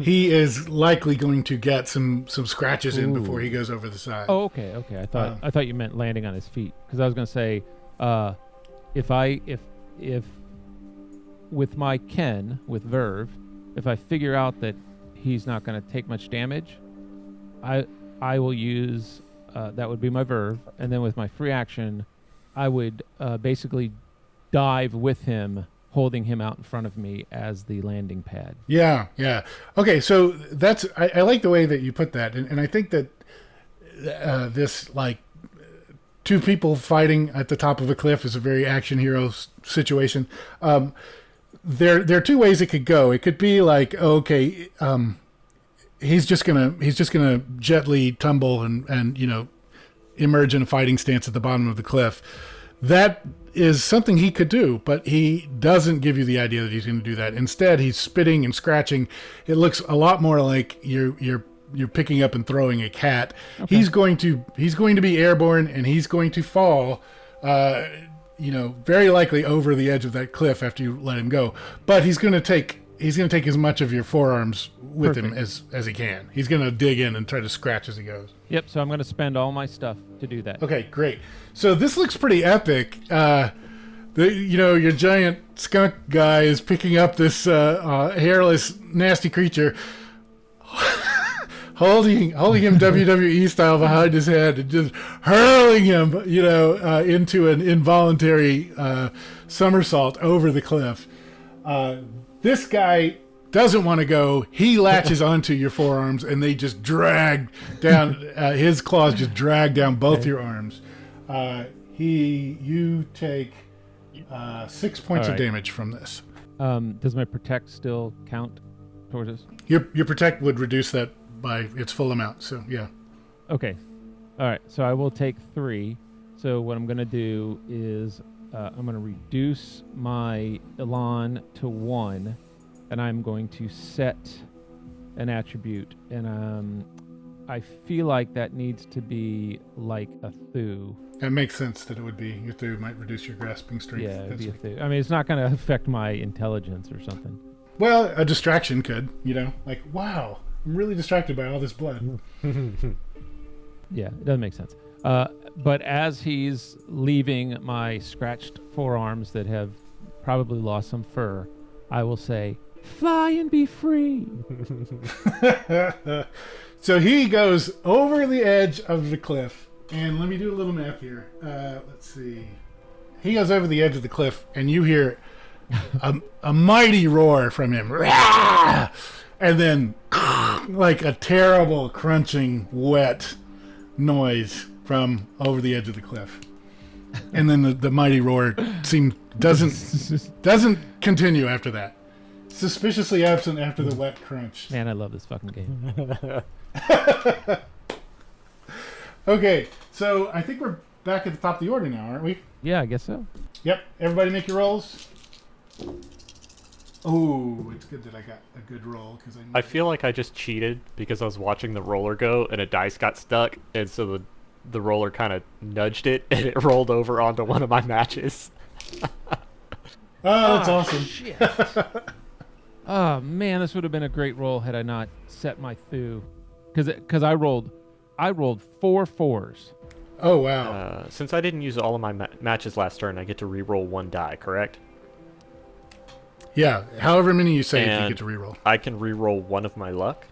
He is likely going to get some scratches in before he goes over the side. Oh, okay. I thought you meant landing on his feet, because I was going to say, if with my Ken with Verve, if I figure out that he's not going to take much damage, I will use that would be my Verve, and then with my free action, I would basically dive with him, holding him out in front of me as the landing pad. Yeah. Okay, so that's I like the way that you put that, and I think that this like 2 people fighting at the top of a cliff is a very action hero situation. There are 2 ways it could go. It could be like, okay, he's just gonna gently tumble and emerge in a fighting stance at the bottom of the cliff. That is something he could do, but he doesn't give you the idea that he's going to do that. Instead, he's spitting and scratching. It looks a lot more like you're you're picking up and throwing a cat. Okay. He's going to be airborne, and he's going to fall. Very likely over the edge of that cliff after you let him go. But he's going to take as much of your forearms with him as he can. He's going to dig in and try to scratch as he goes. Yep. So I'm going to spend all my stuff to do that. Okay, great. So this looks pretty epic. Your giant skunk guy is picking up this hairless, nasty creature, holding him WWE style behind his head and just hurling him, into an involuntary somersault over the cliff. This guy doesn't want to go. He latches onto your forearms, and they just drag down. His claws just drag down both your arms. You take 6 points of damage from this. Does my protect still count towards this? Your protect would reduce that by its full amount. So yeah. Okay. All right. So I will take 3. So what I'm going to do is I'm going to reduce my Elan to 1, and I'm going to set an attribute. And I feel like that needs to be like a Thu. It makes sense that it would be. Your Thu might reduce your grasping strength. Yeah, it'd be a Thu. I mean, it's not going to affect my intelligence or something. Well, a distraction could, like, wow, I'm really distracted by all this blood. Yeah, it doesn't make sense. But as he's leaving my scratched forearms that have probably lost some fur, I will say, "Fly and be free." So he goes over the edge of the cliff. And let me do a little math here. Let's see. He goes over the edge of the cliff, and you hear a mighty roar from him. And then like a terrible crunching, wet noise from over the edge of the cliff. And then the mighty roar doesn't continue after that. Suspiciously absent after the wet crunch. Man, I love this fucking game. Okay, so I think we're back at the top of the order now, aren't we? Yeah, I guess so. Yep. Everybody make your rolls. Oh, it's good that I got a good roll because I feel like I just cheated because I was watching the roller go and a dice got stuck, and so the roller kind of nudged it and it rolled over onto one of my matches. Oh, that's awesome. Shit. Oh man, this would have been a great roll had I not set my Thu, because I rolled 4 4s. Oh wow! Since I didn't use all of my matches last turn, I get to re-roll 1 die, correct? Yeah, however many you save, and you get to re-roll. I can re-roll 1 of my luck.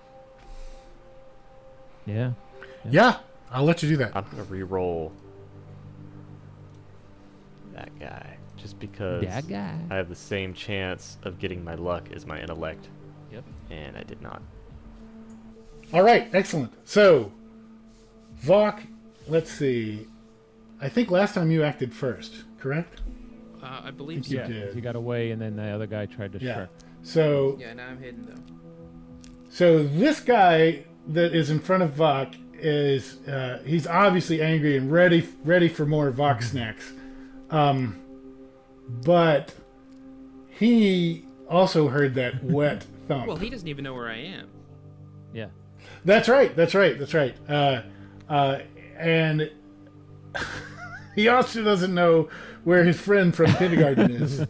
Yeah. Yeah, I'll let you do that. I'm gonna re-roll that guy just because That guy. I have the same chance of getting my luck as my intellect. Yep. And I did not. All right, excellent. So, Vok, let's see. I think last time you acted first, correct? I believe so. You Yeah, did. he got away, and then the other guy tried to Yeah. strike. So, Yeah, now I'm hidden though. so this guy that is in front of Vok is he's obviously angry and ready for more Vok snacks. But he also heard that wet thump. Well, he doesn't even know where I am. Yeah. That's right. And he also doesn't know where his friend from kindergarten is.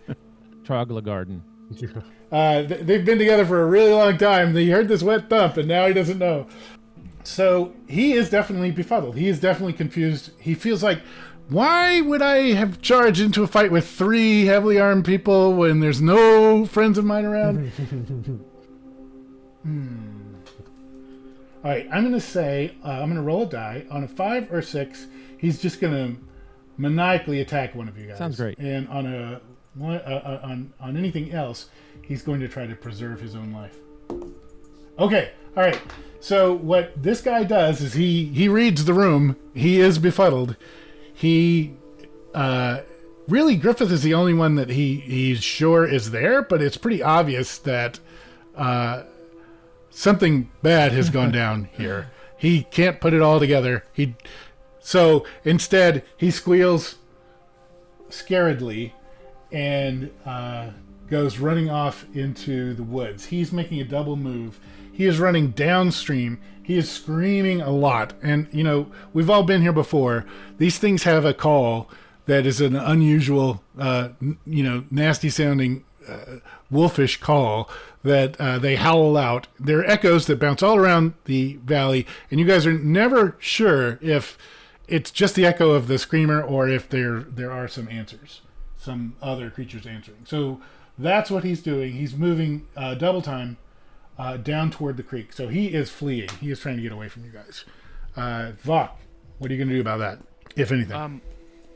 Troglodytes. They've been together for a really long time. He heard this wet thump, and now he doesn't know. So he is definitely befuddled. He is definitely confused. He feels like, why would I have charged into a fight with 3 heavily armed people when there's no friends of mine around? All right, I'm going to say, I'm going to roll a die. On a 5 or 6, he's just going to maniacally attack one of you guys. Sounds great. And on on anything else, he's going to try to preserve his own life. Okay, all right. So what this guy does is he reads the room. He is befuddled. He really, Griffith is the only one that he's sure is there, but it's pretty obvious that something bad has gone down here. He can't put it all together. So instead he squeals scaredly and goes running off into the woods. He's making a double move. He is running downstream. He is screaming a lot. And, we've all been here before. These things have a call that is an unusual, nasty sounding wolfish call that they howl out. There are echoes that bounce all around the valley, and you guys are never sure if it's just the echo of the screamer or if there are some answers, some other creatures answering. So that's what he's doing. He's moving double time down toward the creek. So he is fleeing. He is trying to get away from you guys. Vok, what are you going to do about that, if anything?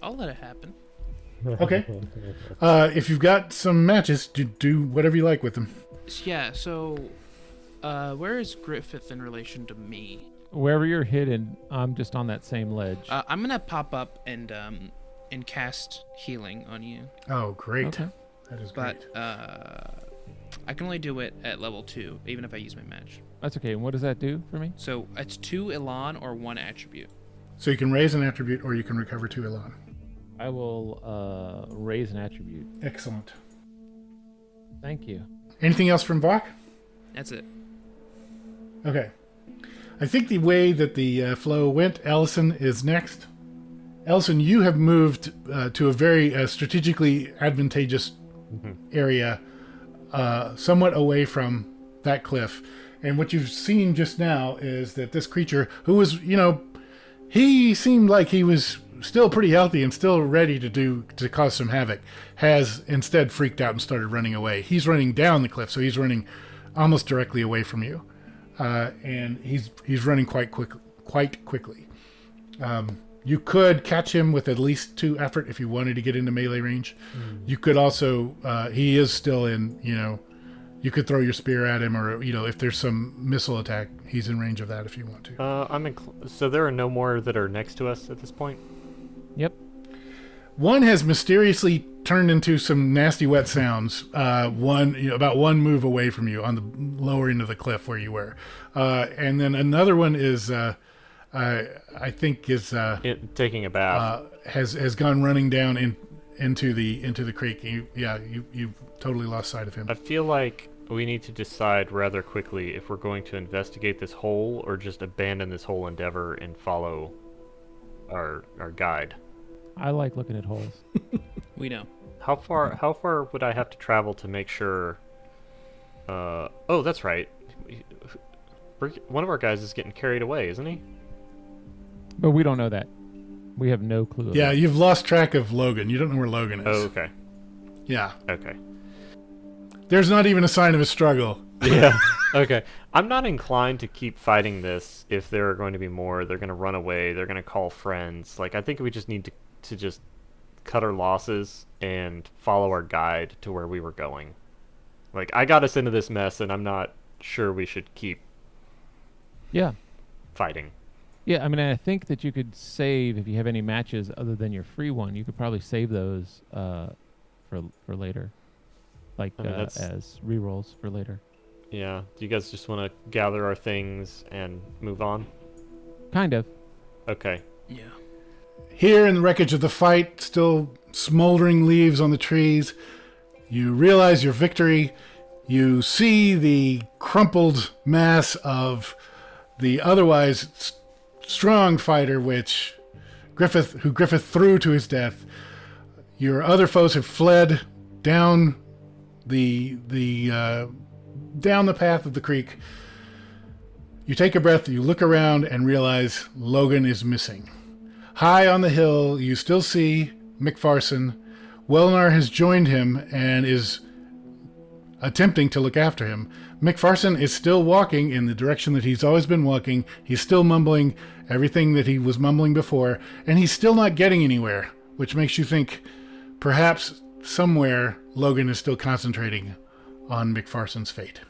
I'll let it happen. Okay. If you've got some matches, do whatever you like with them. Yeah, so where is Griffith in relation to me? Wherever you're hidden, I'm just on that same ledge. I'm gonna pop up and cast healing on you. Oh, great. Okay. That is great. But I can only do it at level 2, even if I use my match. That's okay. And what does that do for me? So it's 2 Elan or 1 attribute. So you can raise an attribute or you can recover 2 Elan. I will raise an attribute. Excellent. Thank you. Anything else from Vok? That's it. Okay. I think the way that the flow went, Ellison is next. Ellison, you have moved to a very strategically advantageous area, somewhat away from that cliff. And what you've seen just now is that this creature, who was, he seemed like he was still pretty healthy and still ready to cause some havoc, has instead freaked out and started running away. He's running down the cliff, so he's running almost directly away from you, and he's running quite quickly. You could catch him with at least 2 effort if you wanted to get into melee range. You could also, he is still in, you could throw your spear at him, or if there's some missile attack, he's in range of that if you want to. So there are no more that are next to us at this point? Yep. One has mysteriously turned into some nasty wet sounds. About 1 move away from you on the lower end of the cliff where you were, and then another one is, I think, is taking a bath. Has gone running down into the creek. You totally lost sight of him. I feel like we need to decide rather quickly if we're going to investigate this hole or just abandon this whole endeavor and follow our guide. I like looking at holes. We know. How far would I have to travel to make sure? Oh, that's right. One of our guys is getting carried away, isn't he? But we don't know that. We have no clue. Yeah, you've lost track of Logan. You don't know where Logan is. Oh, okay. Yeah. Okay. There's not even a sign of a struggle. Yeah. Okay. I'm not inclined to keep fighting this if there are going to be more. They're going to run away. They're going to call friends. I think we just need to just cut our losses and follow our guide to where we were going. I got us into this mess, and I'm not sure we should keep fighting. Yeah, I mean, I think that you could save, if you have any matches other than your free one, you could probably save those for later. As rerolls for later. Yeah. Do you guys just want to gather our things and move on? Kind of. Okay. Yeah. Here in the wreckage of the fight, still smoldering leaves on the trees, you realize your victory. You see the crumpled mass of the otherwise strong fighter, who Griffith threw to his death. Your other foes have fled down down the path of the creek. You take a breath, you look around and realize Logan is missing. High on the hill, you still see McPherson. Wellnar has joined him and is attempting to look after him. McPherson is still walking in the direction that he's always been walking. He's still mumbling everything that he was mumbling before, and he's still not getting anywhere, which makes you think perhaps somewhere Logan is still concentrating on McPherson's fate.